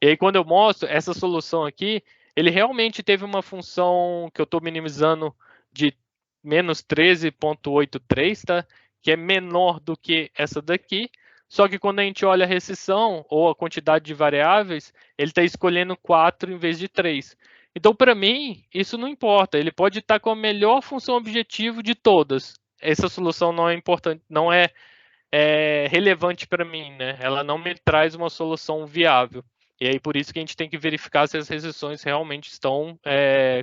E aí quando eu mostro essa solução aqui, ele realmente teve uma função que eu estou minimizando de menos 13,83, tá? Que é menor do que essa daqui. Só que quando a gente olha a restrição ou a quantidade de variáveis, ele está escolhendo 4 em vez de 3. Então, para mim, isso não importa. Ele pode estar com a melhor função objetivo de todas. Essa solução não é importante, não é relevante para mim, né? Ela não me traz uma solução viável. E aí por isso que a gente tem que verificar se as restrições realmente estão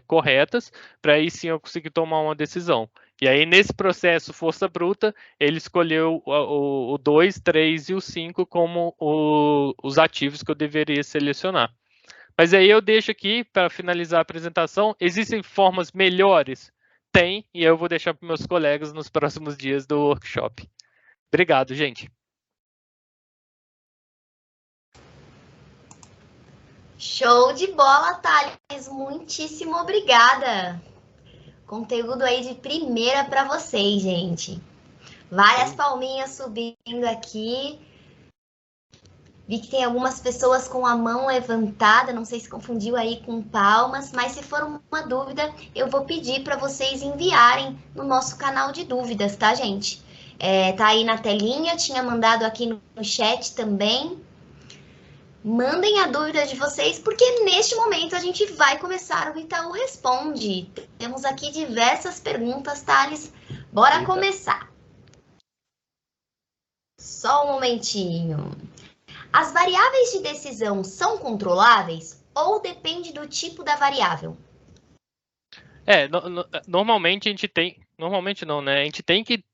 corretas, para aí sim eu conseguir tomar uma decisão. E aí nesse processo força bruta, ele escolheu o 2, 3 e o 5 como os ativos que eu deveria selecionar. Mas aí eu deixo aqui, para finalizar a apresentação, existem formas melhores? Tem, e eu vou deixar para meus colegas nos próximos dias do workshop. Obrigado, gente. Show de bola, Thales. Muitíssimo obrigada. Conteúdo aí de primeira para vocês, gente. Várias palminhas subindo aqui. Vi que tem algumas pessoas com a mão levantada, não sei se confundiu aí com palmas, mas se for uma dúvida, eu vou pedir para vocês enviarem no nosso canal de dúvidas, tá, gente? Tá aí na telinha, tinha mandado aqui no chat também. Mandem a dúvida de vocês, porque neste momento a gente vai começar o Itaú Responde. Temos aqui diversas perguntas, Thales. Bora começar. Só um momentinho. As variáveis de decisão são controláveis ou depende do tipo da variável? Normalmente a gente tem... Normalmente não, né? A gente tem que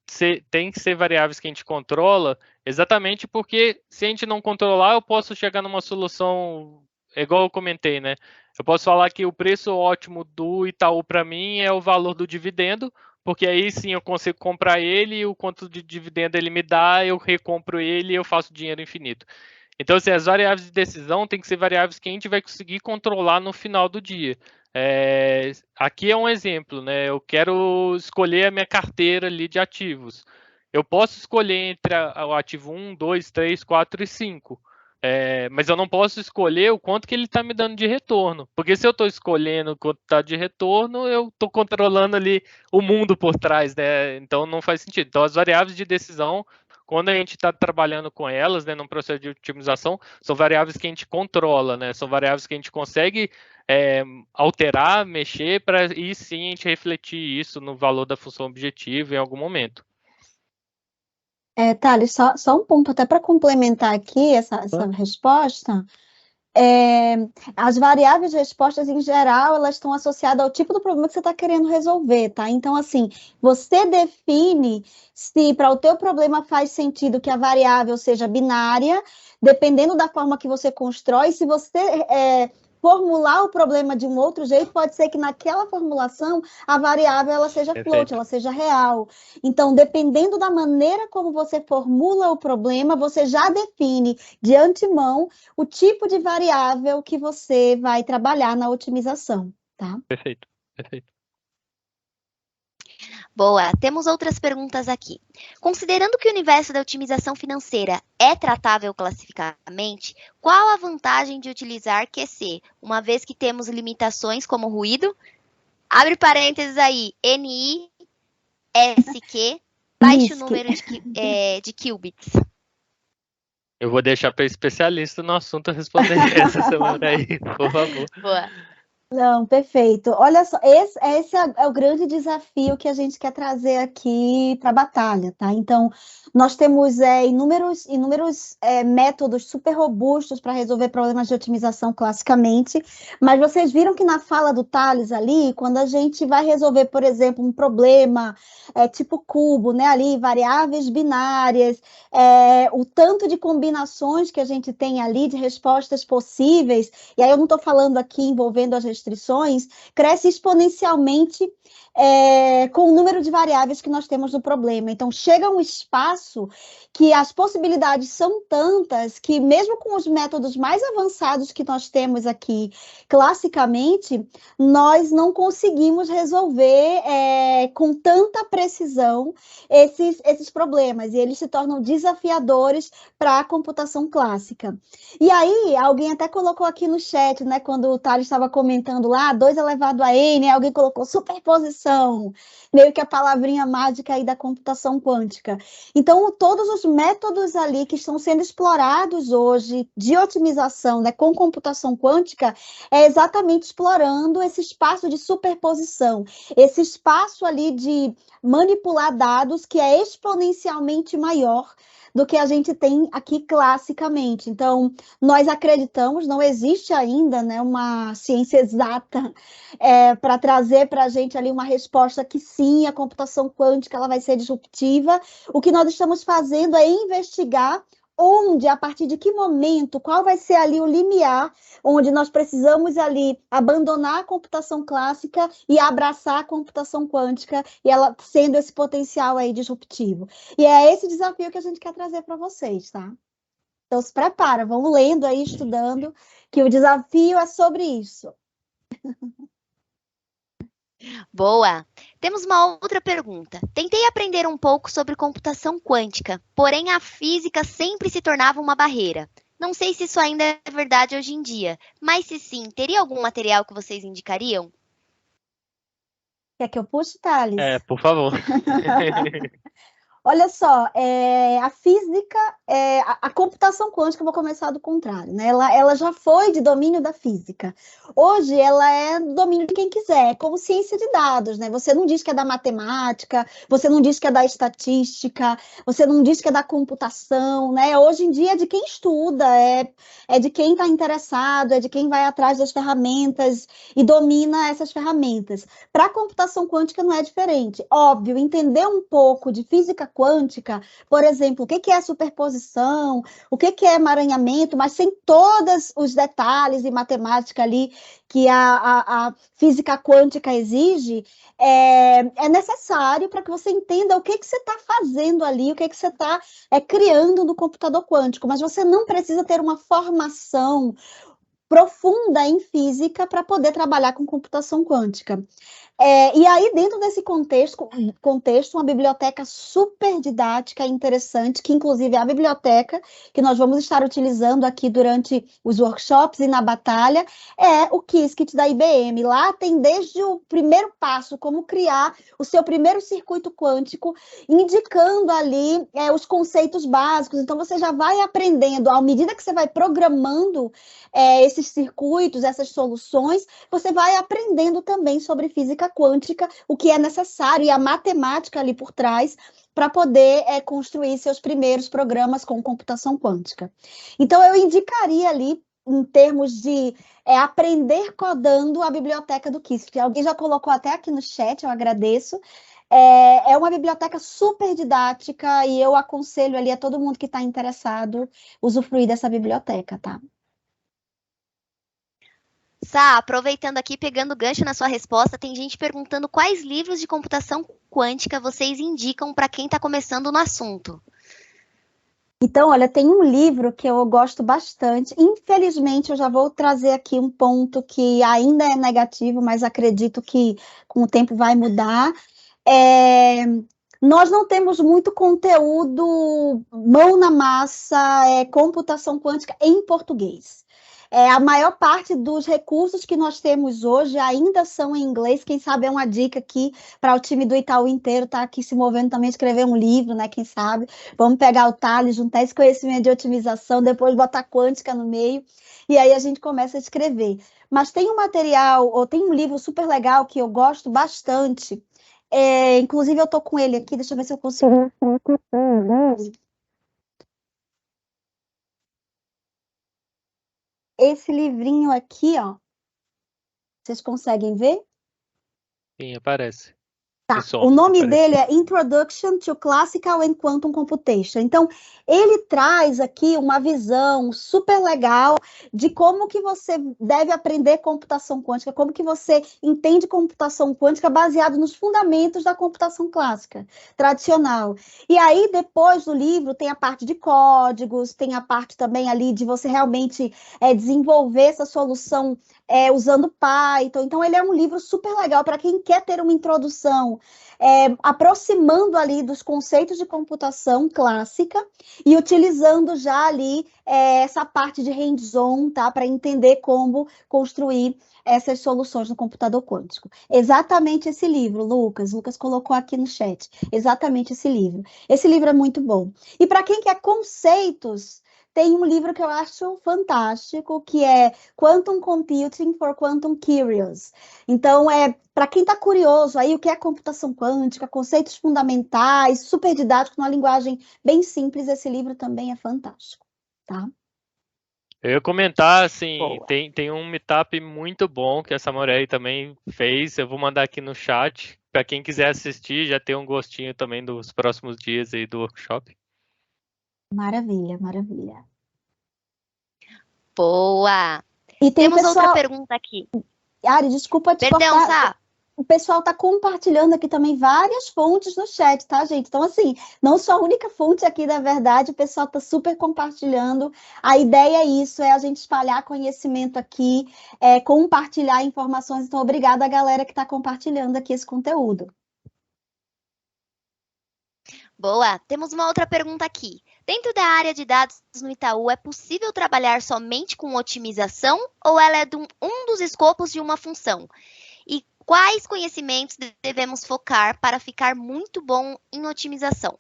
tem que ser variáveis que a gente controla, exatamente porque se a gente não controlar, eu posso chegar numa solução, igual eu comentei, né? Eu posso falar que o preço ótimo do Itaú para mim é o valor do dividendo, porque aí sim eu consigo comprar ele e o quanto de dividendo ele me dá, eu recompro ele e eu faço dinheiro infinito. Então, assim, as variáveis de decisão têm que ser variáveis que a gente vai conseguir controlar no final do dia. Aqui é um exemplo, né? Eu quero escolher a minha carteira ali de ativos. Eu posso escolher entre o ativo 1, 2, 3, 4 e 5. Mas eu não posso escolher o quanto que ele está me dando de retorno. Porque se eu estou escolhendo o quanto está de retorno, eu estou controlando ali o mundo por trás, né? Então não faz sentido. Então as variáveis de decisão, quando a gente está trabalhando com elas, né, num processo de otimização, são variáveis que a gente controla, né? São variáveis que a gente consegue alterar, mexer, para e sim a gente refletir isso no valor da função objetiva em algum momento. Thales, só um ponto até para complementar aqui essa resposta. As variáveis de respostas, em geral, elas estão associadas ao tipo do problema que você está querendo resolver, tá? Então, assim, você define se para o teu problema faz sentido que a variável seja binária, dependendo da forma que você constrói. Se você formular o problema de um outro jeito, pode ser que naquela formulação a variável ela seja float, ela seja real. Então, dependendo da maneira como você formula o problema, você já define de antemão o tipo de variável que você vai trabalhar na otimização, tá? Perfeito, perfeito. Boa, temos outras perguntas aqui. Considerando que o universo da otimização financeira é tratável classificadamente, qual a vantagem de utilizar QC, uma vez que temos limitações como ruído? Abre parênteses aí, NI, SQ, baixo número de qubits. Eu vou deixar para especialista no assunto responder essa semana aí, por favor. Boa. Não, perfeito. Olha só, esse é o grande desafio que a gente quer trazer aqui para a batalha, tá? Então, nós temos inúmeros métodos super robustos para resolver problemas de otimização classicamente, mas vocês viram que na fala do Thales ali, quando a gente vai resolver, por exemplo, um problema tipo cubo, né? Ali, variáveis binárias, o tanto de combinações que a gente tem ali de respostas possíveis, e aí eu não estou falando aqui envolvendo as restrições, cresce exponencialmente com o número de variáveis que nós temos no problema. Então, chega um espaço que as possibilidades são tantas que, mesmo com os métodos mais avançados que nós temos aqui, classicamente, nós não conseguimos resolver com tanta precisão esses problemas, e eles se tornam desafiadores para a computação clássica. E aí, alguém até colocou aqui no chat, né, quando o Thales estava comentando lá, 2 elevado a n, alguém colocou superposição, meio que a palavrinha mágica aí da computação quântica. Então, todos os métodos ali que estão sendo explorados hoje de otimização, né, com computação quântica, é exatamente explorando esse espaço de superposição, esse espaço ali de manipular dados que é exponencialmente maior do que a gente tem aqui classicamente. Então, nós acreditamos, não existe ainda, né, uma ciência exata para trazer para a gente ali uma resposta que sim, a computação quântica ela vai ser disruptiva. O que nós estamos fazendo é investigar onde, a partir de que momento, qual vai ser ali o limiar, onde nós precisamos ali abandonar a computação clássica e abraçar a computação quântica, e ela sendo esse potencial aí disruptivo. E é esse desafio que a gente quer trazer para vocês, tá? Então se prepara, vamos lendo aí, estudando, que o desafio é sobre isso. Boa! Temos uma outra pergunta. Tentei aprender um pouco sobre computação quântica, porém a física sempre se tornava uma barreira. Não sei se isso ainda é verdade hoje em dia, mas se sim, teria algum material que vocês indicariam? Quer que eu puxe, Thales? Por favor. Olha só, a física, a computação quântica, eu vou começar do contrário, né? Ela já foi de domínio da física. Hoje, ela é domínio de quem quiser, é como ciência de dados, né? Você não diz que é da matemática, você não diz que é da estatística, você não diz que é da computação, né? Hoje em dia é de quem estuda, é de quem está interessado, é de quem vai atrás das ferramentas e domina essas ferramentas. Para a computação quântica não é diferente. Óbvio, entender um pouco de física quântica, por exemplo, o que é superposição, o que é emaranhamento, mas sem todos os detalhes e matemática ali que a física quântica exige, é necessário para que você entenda o que você está fazendo ali, o que você está criando no computador quântico, mas você não precisa ter uma formação profunda em física para poder trabalhar com computação quântica. E aí, dentro desse contexto, uma biblioteca super didática e interessante, que inclusive é a biblioteca que nós vamos estar utilizando aqui durante os workshops e na batalha, é o Qiskit da IBM. Lá tem desde o primeiro passo, como criar o seu primeiro circuito quântico, indicando ali os conceitos básicos. Então, você já vai aprendendo, à medida que você vai programando esses circuitos, essas soluções, você vai aprendendo também sobre física quântica, o que é necessário, e a matemática ali por trás, para poder construir seus primeiros programas com computação quântica. Então, eu indicaria ali, em termos de aprender codando, a biblioteca do Qiskit. Alguém já colocou até aqui no chat, eu agradeço. É uma biblioteca super didática e eu aconselho ali a todo mundo que está interessado usufruir dessa biblioteca, tá? Sá, aproveitando aqui, pegando gancho na sua resposta, tem gente perguntando quais livros de computação quântica vocês indicam para quem está começando no assunto. Então, olha, tem um livro que eu gosto bastante. Infelizmente, eu já vou trazer aqui um ponto que ainda é negativo, mas acredito que com o tempo vai mudar. Nós não temos muito conteúdo mão na massa, computação quântica em português. A maior parte dos recursos que nós temos hoje ainda são em inglês. Quem sabe é uma dica aqui para o time do Itaú inteiro, tá aqui se movendo também, escrever um livro, né? Quem sabe? Vamos pegar o Thales, juntar esse conhecimento de otimização, depois botar quântica no meio, e aí a gente começa a escrever. Mas tem um material, ou tem um livro super legal que eu gosto bastante. Inclusive, eu tô com ele aqui, deixa eu ver se eu consigo. Esse livrinho aqui, ó, vocês conseguem ver? Sim, aparece. Tá, o nome dele é Introduction to Classical and Quantum Computation. Então, ele traz aqui uma visão super legal de como que você deve aprender computação quântica, como que você entende computação quântica baseado nos fundamentos da computação clássica, tradicional. E aí, depois do livro, tem a parte de códigos, tem a parte também ali de você realmente desenvolver essa solução usando Python. Então, ele é um livro super legal para quem quer ter uma introdução aproximando ali dos conceitos de computação clássica e utilizando já ali essa parte de hands-on, tá? Para entender como construir essas soluções no computador quântico. Exatamente esse livro, Lucas. Lucas colocou aqui no chat. Exatamente esse livro. Esse livro é muito bom. E para quem quer conceitos, tem um livro que eu acho fantástico, que é Quantum Computing for Quantum Curious. Então, para quem está curioso aí, o que é computação quântica, conceitos fundamentais, super didático, numa linguagem bem simples, esse livro também é fantástico, tá? Eu ia comentar, assim, tem um meetup muito bom que a Samurai também fez, eu vou mandar aqui no chat, para quem quiser assistir, já tem um gostinho também dos próximos dias aí do workshop. Maravilha, maravilha. Boa! E temos outra pergunta aqui. Ari, desculpa te Perdão, cortar. Sá. O pessoal está compartilhando aqui também várias fontes no chat, tá, gente? Então, assim, não sou a única fonte aqui, na verdade, o pessoal está super compartilhando. A ideia é isso, é a gente espalhar conhecimento aqui, compartilhar informações. Então, obrigada a galera que está compartilhando aqui esse conteúdo. Boa! Temos uma outra pergunta aqui. Dentro da área de dados no Itaú, é possível trabalhar somente com otimização ou ela é um dos escopos de uma função? E quais conhecimentos devemos focar para ficar muito bom em otimização?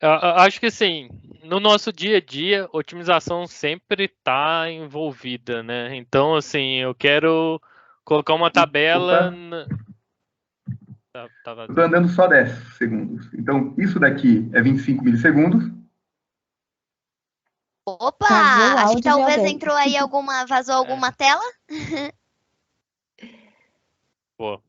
Acho que assim, no nosso dia a dia, otimização sempre está envolvida, né? Então, assim, eu quero colocar uma tabela. Opa, Tá eu vazio. estou andando só 10 segundos. Então, isso daqui é 25 milissegundos. Opa, Vazou o acho que áudio de talvez alguém. entrou aí vazou alguma tela? Pô.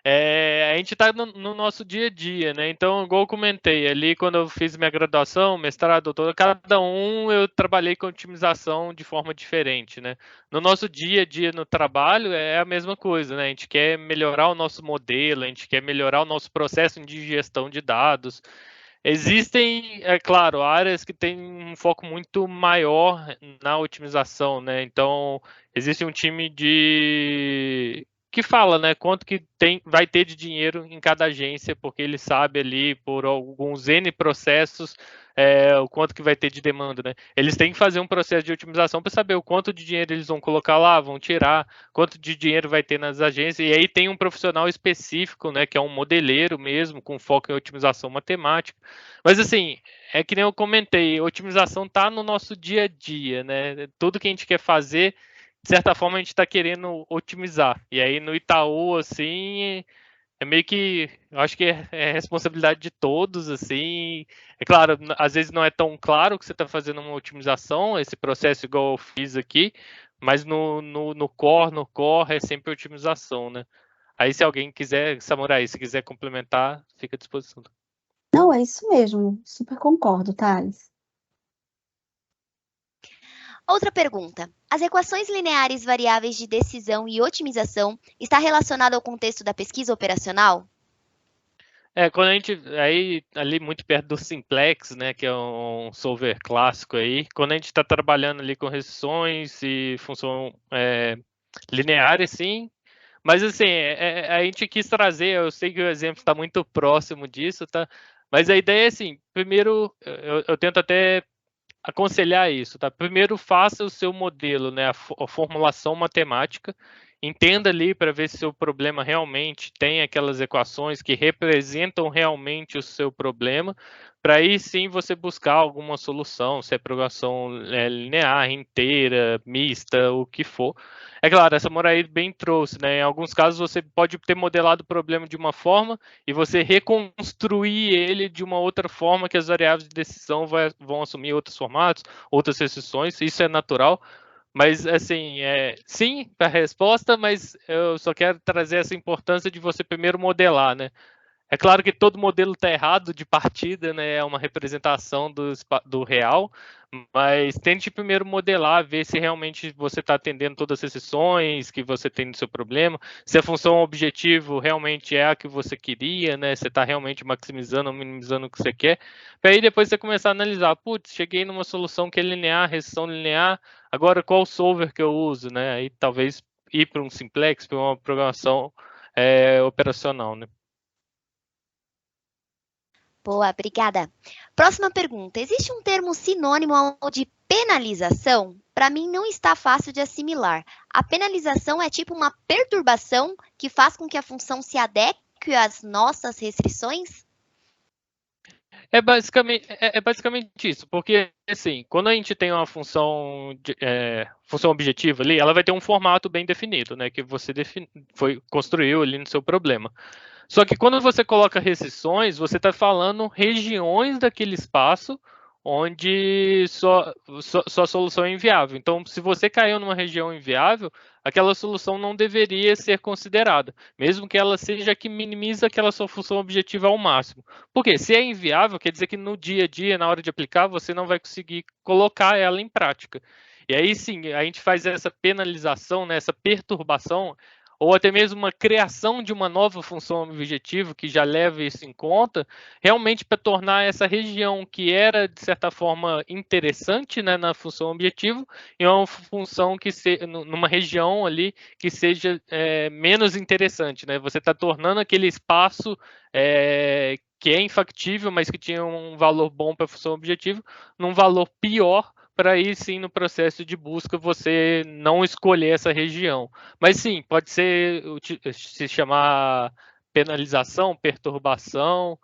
A gente está no nosso dia a dia, né? Então, igual eu comentei, ali quando eu fiz minha graduação, mestrado, doutorado, cada um eu trabalhei com otimização de forma diferente, né? No nosso dia a dia no trabalho é a mesma coisa, né? A gente quer melhorar o nosso modelo, a gente quer melhorar o nosso processo de gestão de dados. Existem, é claro, áreas que têm um foco muito maior na otimização, né? Então, existe um time que fala, né, quanto que vai ter de dinheiro em cada agência, porque ele sabe ali por alguns N processos o quanto que vai ter de demanda, né? Eles têm que fazer um processo de otimização para saber o quanto de dinheiro eles vão colocar lá, vão tirar, quanto de dinheiro vai ter nas agências, e aí tem um profissional específico, né, que é um modeleiro mesmo, com foco em otimização matemática. Mas assim, é que nem eu comentei, otimização está no nosso dia a dia, né? Tudo que a gente quer fazer, de certa forma, a gente está querendo otimizar. E aí no Itaú, assim, é meio que, eu acho que é responsabilidade de todos, assim. É claro, às vezes não é tão claro que você está fazendo uma otimização, esse processo igual eu fiz aqui, mas no core é sempre otimização, né? Aí se alguém quiser, Samurai, se quiser complementar, fica à disposição. Não, é isso mesmo. Super concordo, Thales. Outra pergunta. As equações lineares variáveis de decisão e otimização está relacionado ao contexto da pesquisa operacional? Quando a gente, aí, ali muito perto do Simplex, né, que é um solver clássico aí, quando a gente está trabalhando ali com restrições e função lineares, sim, mas assim, a gente quis trazer, eu sei que o exemplo está muito próximo disso, tá? Mas a ideia é assim, primeiro, eu tento até aconselhar isso, tá? Primeiro faça o seu modelo, né, a formulação matemática, entenda ali para ver se o problema realmente tem aquelas equações que representam realmente o seu problema, para aí sim você buscar alguma solução, se é programação linear, inteira, mista, o que for. É claro, essa Moraí bem trouxe, né? Em alguns casos você pode ter modelado o problema de uma forma e você reconstruir ele de uma outra forma que as variáveis de decisão vão assumir outros formatos, outras restrições, isso é natural. Mas, assim, sim, para a resposta, mas eu só quero trazer essa importância de você primeiro modelar, né? É claro que todo modelo está errado de partida, né? É uma representação do real, mas tente primeiro modelar, ver se realmente você está atendendo todas as exceções que você tem no seu problema, se a função objetivo realmente é a que você queria, né? Você está realmente maximizando ou minimizando o que você quer. Para aí depois você começar a analisar, putz, cheguei numa solução que é linear, restrição linear, agora qual solver que eu uso, né? Aí talvez ir para um simplex, para uma programação operacional, né? Boa, obrigada. Próxima pergunta. Existe um termo sinônimo ao de penalização? Para mim não está fácil de assimilar. A penalização é tipo uma perturbação que faz com que a função se adeque às nossas restrições? É basicamente isso, porque assim, quando a gente tem uma função função objetiva ali, ela vai ter um formato bem definido, né, que você construiu ali no seu problema. Só que quando você coloca restrições, você está falando regiões daquele espaço onde sua solução é inviável. Então, se você caiu numa região inviável, aquela solução não deveria ser considerada, mesmo que ela seja a que minimiza aquela sua função objetiva ao máximo. Porque se é inviável, quer dizer que no dia a dia, na hora de aplicar, você não vai conseguir colocar ela em prática. E aí sim, a gente faz essa penalização, né, essa perturbação, ou até mesmo uma criação de uma nova função objetivo que já leva isso em conta, realmente para tornar essa região que era, de certa forma, interessante, né, na função objetivo, em uma função numa região ali que seja menos interessante, né? Você está tornando aquele espaço que é infactível, mas que tinha um valor bom para a função objetivo, num valor pior para aí sim no processo de busca você não escolher essa região. Mas sim, pode ser se chamar penalização, perturbação,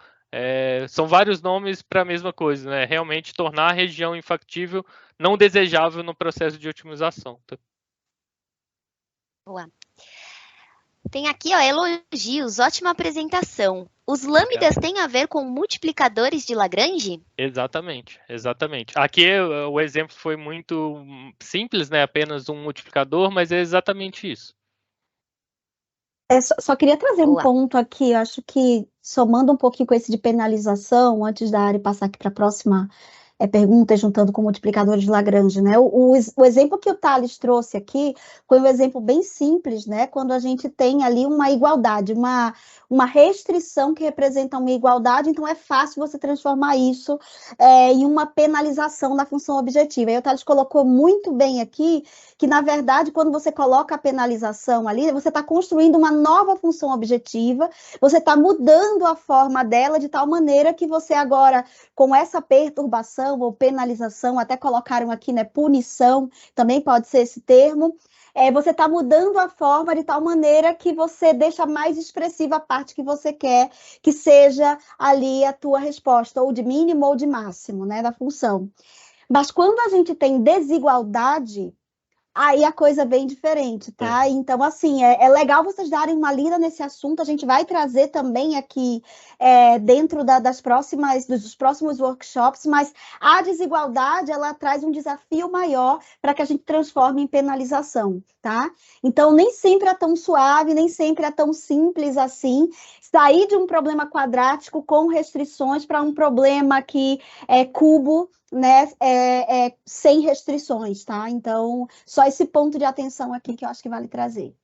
São vários nomes para a mesma coisa, né? Realmente tornar a região infactível não desejável no processo de otimização. Tá? Boa. Tem aqui, ó, elogios, ótima apresentação. Os lambdas têm a ver com multiplicadores de Lagrange? Exatamente, exatamente. Aqui o exemplo foi muito simples, né? Apenas um multiplicador, mas é exatamente isso. Só queria trazer um Boa. ponto aqui, eu acho que somando um pouquinho com esse de penalização, antes da Ari passar aqui para a próxima pergunta, juntando com multiplicadores de Lagrange, né? O exemplo que o Thales trouxe aqui foi um exemplo bem simples, né? Quando a gente tem ali uma igualdade, uma restrição que representa uma igualdade, então é fácil você transformar isso em uma penalização na função objetiva. E o Thales colocou muito bem aqui que, na verdade, quando você coloca a penalização ali, você está construindo uma nova função objetiva, você está mudando a forma dela de tal maneira que você agora, com essa perturbação ou penalização, até colocaram aqui, né, punição, também pode ser esse termo, você está mudando a forma de tal maneira que você deixa mais expressiva a parte que você quer que seja ali a tua resposta, ou de mínimo ou de máximo, né, da função. Mas quando a gente tem desigualdade, aí a coisa é bem diferente, tá? Então, assim, é legal vocês darem uma lida nesse assunto. A gente vai trazer também aqui dentro dos próximos workshops, mas a desigualdade, ela traz um desafio maior para que a gente transforme em penalização, tá? Então, nem sempre é tão suave, nem sempre é tão simples assim. Sair de um problema quadrático com restrições para um problema que é cubo, né, sem restrições, tá? Então, só esse ponto de atenção aqui que eu acho que vale trazer.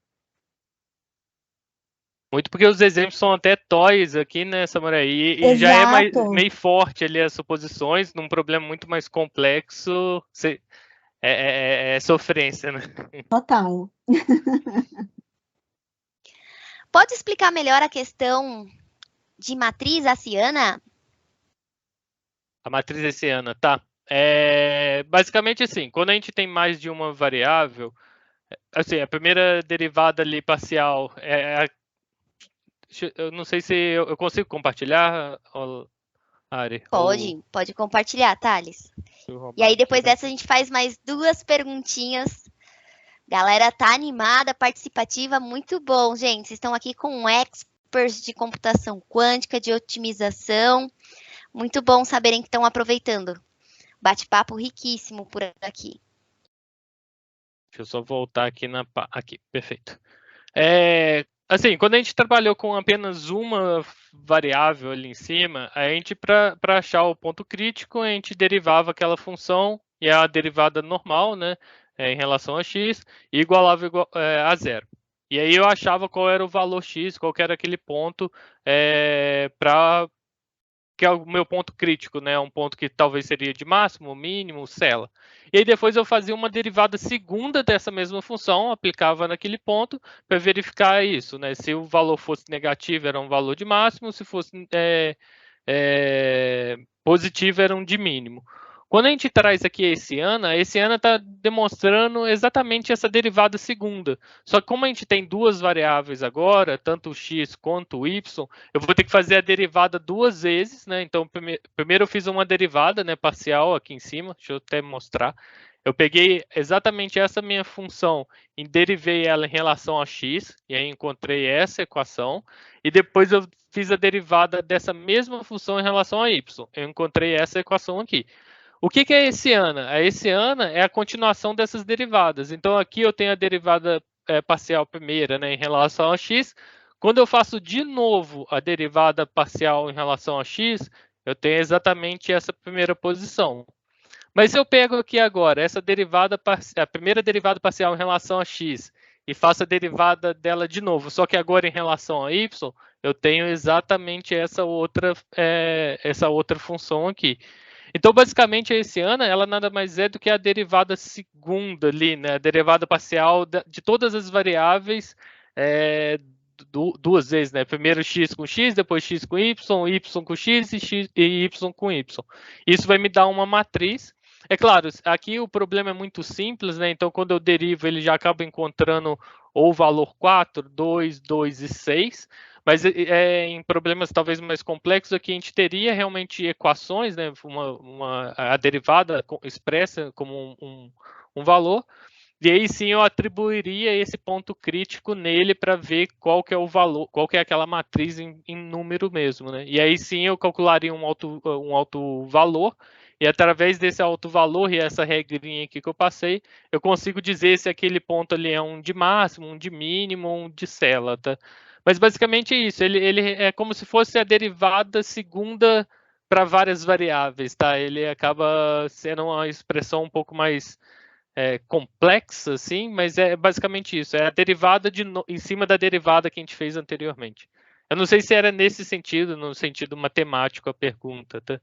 Muito porque os exemplos são até toys aqui, né, Samurai? E já é meio forte ali as suposições, num problema muito mais complexo, é sofrência, né? Total. Pode explicar melhor a questão de matriz hessiana? A matriz hessiana, tá. Basicamente assim, quando a gente tem mais de uma variável, assim, a primeira derivada ali parcial eu não sei se eu consigo compartilhar, Ari? Pode compartilhar, Thales. E aí depois dessa a gente faz mais 2 perguntinhas. Galera tá animada, participativa, muito bom, gente. Vocês estão aqui com experts de computação quântica, de otimização. Muito bom saberem que estão aproveitando. Bate-papo riquíssimo por aqui. Deixa eu só voltar aqui aqui, perfeito. Assim, quando a gente trabalhou com apenas uma variável ali em cima, a gente, para achar o ponto crítico, a gente derivava aquela função, e a derivada normal, né, em relação a x, e igualava a zero. E aí eu achava qual era o valor x, qual que era aquele ponto que é o meu ponto crítico, né? Um ponto que talvez seria de máximo, mínimo, cela. E aí depois eu fazia uma derivada segunda dessa mesma função, aplicava naquele ponto para verificar isso, né? Se o valor fosse negativo, era um valor de máximo, se fosse positivo, era um de mínimo. Quando a gente traz aqui esse ANA está demonstrando exatamente essa derivada segunda. Só que como a gente tem 2 variáveis agora, tanto o x quanto o y, eu vou ter que fazer a derivada 2 vezes, né? Então, primeiro eu fiz uma derivada, né, parcial aqui em cima, deixa eu até mostrar. Eu peguei exatamente essa minha função e derivei ela em relação a x, e aí encontrei essa equação, e depois eu fiz a derivada dessa mesma função em relação a y. Eu encontrei essa equação aqui. O que é hessiana? A hessiana é a continuação dessas derivadas. Então, aqui eu tenho a derivada parcial primeira, né, em relação a x. Quando eu faço de novo a derivada parcial em relação a x, eu tenho exatamente essa primeira posição. Mas se eu pego aqui agora essa derivada, a primeira derivada parcial em relação a x, e faço a derivada dela de novo, só que agora em relação a y, eu tenho exatamente essa outra função aqui. Então, basicamente, a hessiana, ela nada mais é do que a derivada segunda ali, né? A derivada parcial de todas as variáveis 2 vezes, né? Primeiro x com x, depois x com y com x e y com y. Isso vai me dar uma matriz. É claro, aqui o problema é muito simples, né? Então, quando eu derivo, ele já acaba encontrando ou o valor 4, 2, 2 e 6. Mas em problemas talvez mais complexos aqui a gente teria realmente equações, né, a derivada expressa como um valor, e aí sim eu atribuiria esse ponto crítico nele para ver qual que é o valor, qual que é aquela matriz em número mesmo, né? E aí sim eu calcularia um alto valor, e através desse alto valor e essa regrinha aqui que eu passei, eu consigo dizer se aquele ponto ali é um de máximo, um de mínimo, um de cela, tá? Mas basicamente é isso, ele é como se fosse a derivada segunda para várias variáveis, tá? Ele acaba sendo uma expressão um pouco mais complexa, assim, mas é basicamente isso, é a derivada em cima da derivada que a gente fez anteriormente. Eu não sei se era nesse sentido, no sentido matemático a pergunta, tá?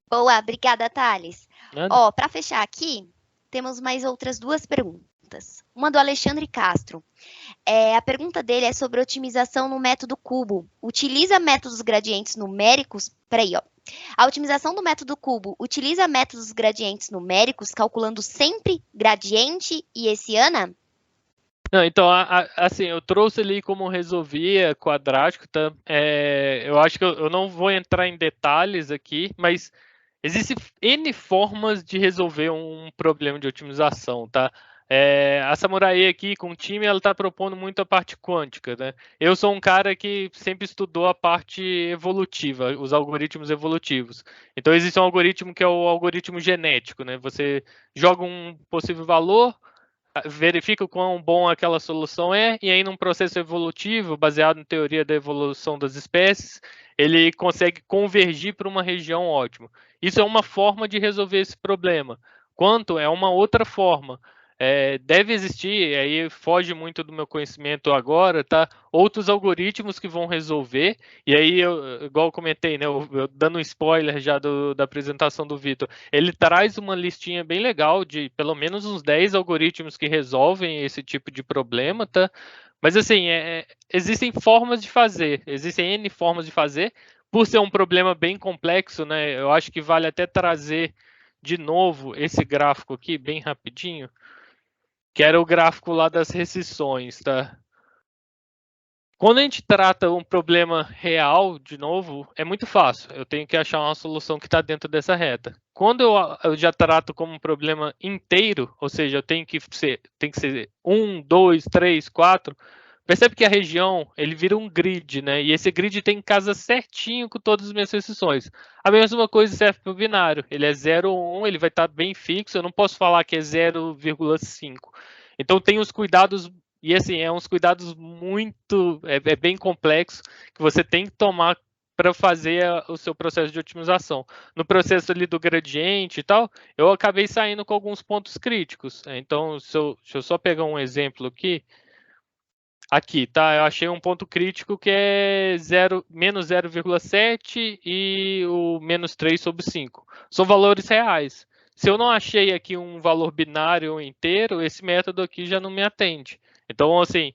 Boa, obrigada, Thales. Nada? Ó, para fechar aqui, temos mais outras duas perguntas. Uma do Alexandre Castro. A pergunta dele é sobre otimização no método cubo. Utiliza métodos gradientes numéricos? Peraí, ó. A otimização do método cubo utiliza métodos gradientes numéricos, calculando sempre gradiente e hessiana? Não, então, assim, eu trouxe ali como resolvia quadrático, tá? Eu acho que eu não vou entrar em detalhes aqui, mas existem N formas de resolver um problema de otimização, tá? A Samurai aqui com o time, ela está propondo muito a parte quântica, né? Eu sou um cara que sempre estudou a parte evolutiva, os algoritmos evolutivos. Então, existe um algoritmo que é o algoritmo genético, né? Você joga um possível valor, verifica o quão bom aquela solução é, e aí num processo evolutivo, baseado na teoria da evolução das espécies, ele consegue convergir para uma região ótima. Isso é uma forma de resolver esse problema. Quanto é uma outra forma. Deve existir, aí foge muito do meu conhecimento agora, tá? Outros algoritmos que vão resolver, e aí, igual eu comentei, né, eu dando um spoiler já da apresentação do Vitor, ele traz uma listinha bem legal de pelo menos uns 10 algoritmos que resolvem esse tipo de problema, tá? Mas assim, existem formas de fazer, existem N formas de fazer, por ser um problema bem complexo, né? Eu acho que vale até trazer de novo esse gráfico aqui, bem rapidinho, que era o gráfico lá das restrições, tá? Quando a gente trata um problema real, de novo, é muito fácil. Eu tenho que achar uma solução que está dentro dessa reta. Quando eu já trato como um problema inteiro, ou seja, eu tenho que ser 1, 2, 3, 4, percebe que a região, ele vira um grid, né? E esse grid tem casa certinho com todas as minhas restrições. A mesma coisa serve para o binário. Ele é 0 ou 1, ele vai estar bem fixo. Eu não posso falar que é 0,5. Então tem os cuidados, e assim, uns cuidados muito, bem complexo, que você tem que tomar para fazer o seu processo de otimização. No processo ali do gradiente e tal, eu acabei saindo com alguns pontos críticos. Então, deixa eu só pegar um exemplo aqui. Aqui, tá? Eu achei um ponto crítico que é menos 0,7 e o menos 3 sobre 5. São valores reais. Se eu não achei aqui um valor binário inteiro, esse método aqui já não me atende. Então, assim,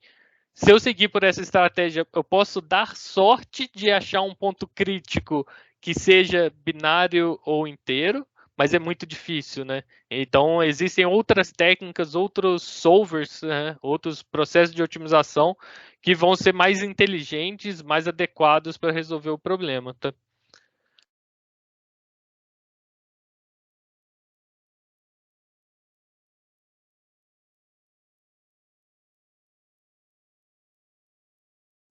se eu seguir por essa estratégia, eu posso dar sorte de achar um ponto crítico que seja binário ou inteiro, mas é muito difícil, né? Então, existem outras técnicas, outros solvers, né? Outros processos de otimização que vão ser mais inteligentes, mais adequados para resolver o problema, tá?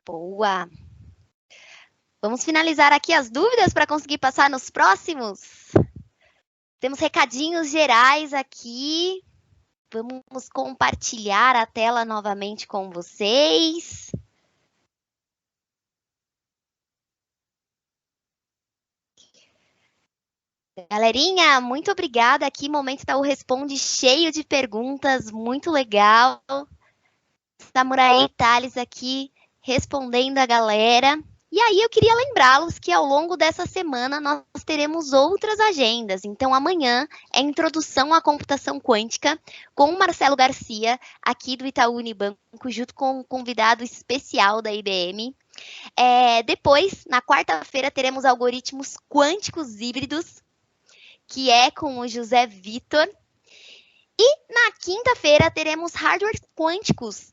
Boa. Vamos finalizar aqui as dúvidas para conseguir passar nos próximos? Temos recadinhos gerais aqui. Vamos compartilhar a tela novamente com vocês. Galerinha, muito obrigada. Aqui, Momento da U Responde, cheio de perguntas, muito legal. Samurai Thales aqui respondendo a galera. E aí eu queria lembrá-los que ao longo dessa semana nós teremos outras agendas. Então amanhã é Introdução à Computação Quântica com o Marcelo Garcia, aqui do Itaú Unibanco, junto com um convidado especial da IBM. Depois, na quarta-feira, teremos Algoritmos Quânticos Híbridos, que é com o José Vitor. E na quinta-feira teremos hardware quânticos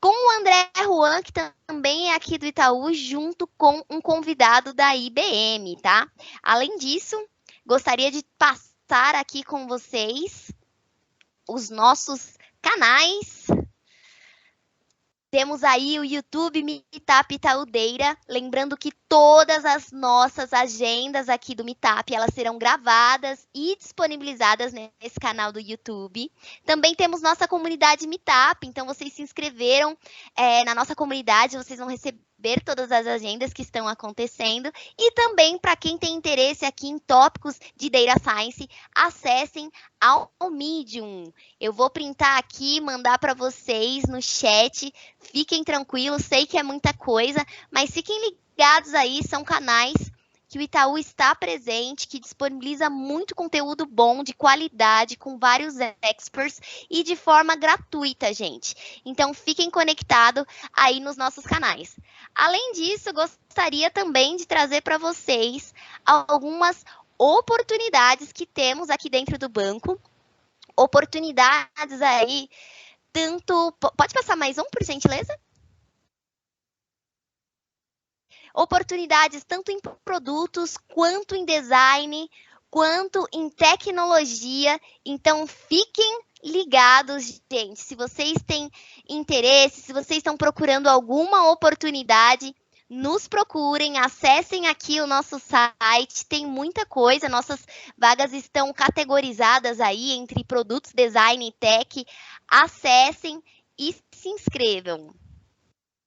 com o André Juan, que também é aqui do Itaú, junto com um convidado da IBM, tá? Além disso, gostaria de passar aqui com vocês os nossos canais. Temos aí o YouTube Meetup Itaúdeira, lembrando que todas as nossas agendas aqui do Meetup, elas serão gravadas e disponibilizadas nesse canal do YouTube. Também temos nossa comunidade Meetup, então vocês se inscreveram na nossa comunidade, vocês vão receber todas as agendas que estão acontecendo. E também, para quem tem interesse aqui em tópicos de Data Science, acessem ao Medium. Eu vou printar aqui, mandar para vocês no chat. Fiquem tranquilos, sei que é muita coisa, mas fiquem ligados aí, são canais que o Itaú está presente, que disponibiliza muito conteúdo bom, de qualidade, com vários experts e de forma gratuita, gente. Então, fiquem conectados aí nos nossos canais. Além disso, gostaria também de trazer para vocês algumas oportunidades que temos aqui dentro do banco. Oportunidades aí, tanto... Pode passar mais um, por gentileza? Oportunidades tanto em produtos, quanto em design, quanto em tecnologia. Então, fiquem ligados, gente. Se vocês têm interesse, se vocês estão procurando alguma oportunidade, nos procurem, acessem aqui o nosso site, tem muita coisa, nossas vagas estão categorizadas aí entre produtos, design e tech. Acessem e se inscrevam.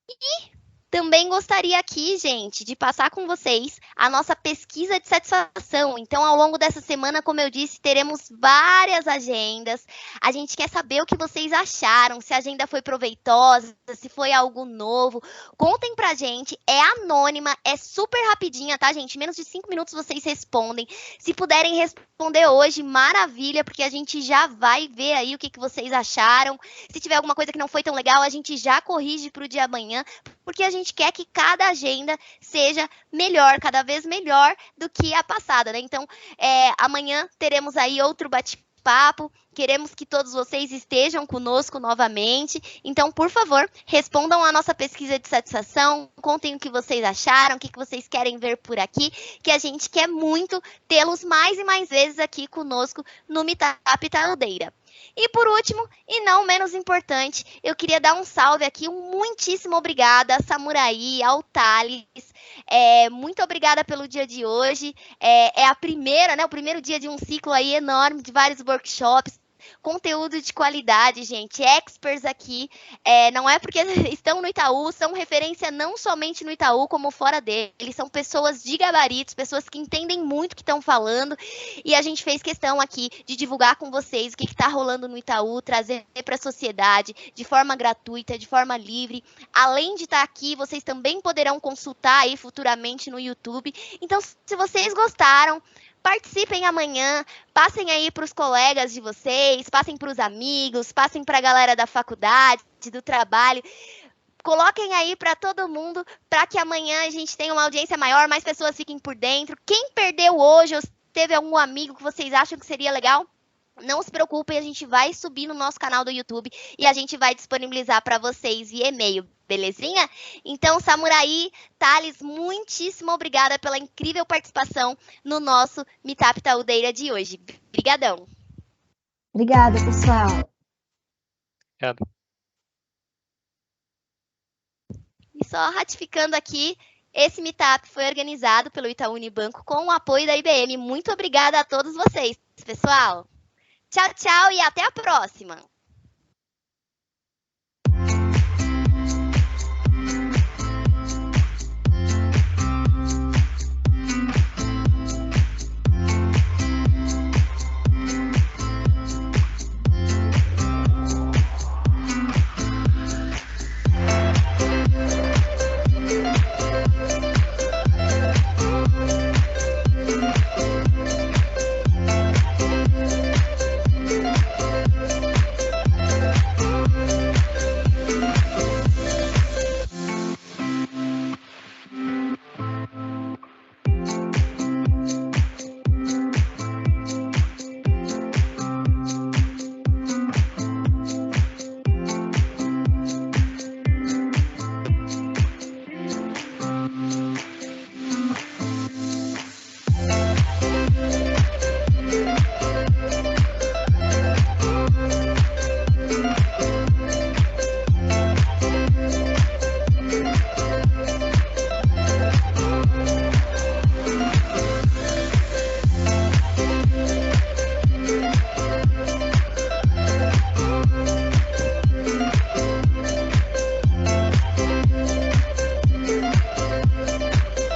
E também gostaria aqui, gente, de passar com vocês a nossa pesquisa de satisfação. Então, ao longo dessa semana, como eu disse, teremos várias agendas. A gente quer saber o que vocês acharam, se a agenda foi proveitosa, se foi algo novo. Contem pra gente, é anônima, é super rapidinha, tá, gente? Menos de 5 minutos vocês respondem. Se puderem responder hoje, maravilha, porque a gente já vai ver aí o que vocês acharam. Se tiver alguma coisa que não foi tão legal, a gente já corrige pro dia amanhã, porque a gente quer que cada agenda seja melhor, cada vez melhor do que a passada, né? Então, amanhã teremos aí outro bate-papo, queremos que todos vocês estejam conosco novamente. Então, por favor, respondam a nossa pesquisa de satisfação, contem o que vocês acharam, o que vocês querem ver por aqui, que a gente quer muito tê-los mais e mais vezes aqui conosco no Meetup Itaúdeira. E por último, e não menos importante, eu queria dar um salve aqui, um muitíssimo obrigada a Samurai, ao Thales, muito obrigada pelo dia de hoje, é a primeira, né, o primeiro dia de um ciclo aí enorme, de vários workshops, conteúdo de qualidade, gente, experts aqui, não é porque estão no Itaú, são referência não somente no Itaú, como fora dele, são pessoas de gabaritos, pessoas que entendem muito o que estão falando, e a gente fez questão aqui de divulgar com vocês o que está rolando no Itaú, trazer para a sociedade de forma gratuita, de forma livre. Além de estar aqui, vocês também poderão consultar aí futuramente no YouTube. Então, se vocês gostaram, participem amanhã, passem aí para os colegas de vocês, passem para os amigos, passem para a galera da faculdade, do trabalho. Coloquem aí para todo mundo, para que amanhã a gente tenha uma audiência maior, mais pessoas fiquem por dentro. Quem perdeu hoje, ou teve algum amigo que vocês acham que seria legal, não se preocupem, a gente vai subir no nosso canal do YouTube e a gente vai disponibilizar para vocês via e-mail, belezinha? Então, Samurai, Thales, muitíssimo obrigada pela incrível participação no nosso Meetup Itaúdeira de hoje. Obrigadão. Obrigada, pessoal. Obrigado. E só ratificando aqui, esse Meetup foi organizado pelo Itaú Unibanco com o apoio da IBM. Muito obrigada a todos vocês, pessoal. Tchau, tchau e até a próxima!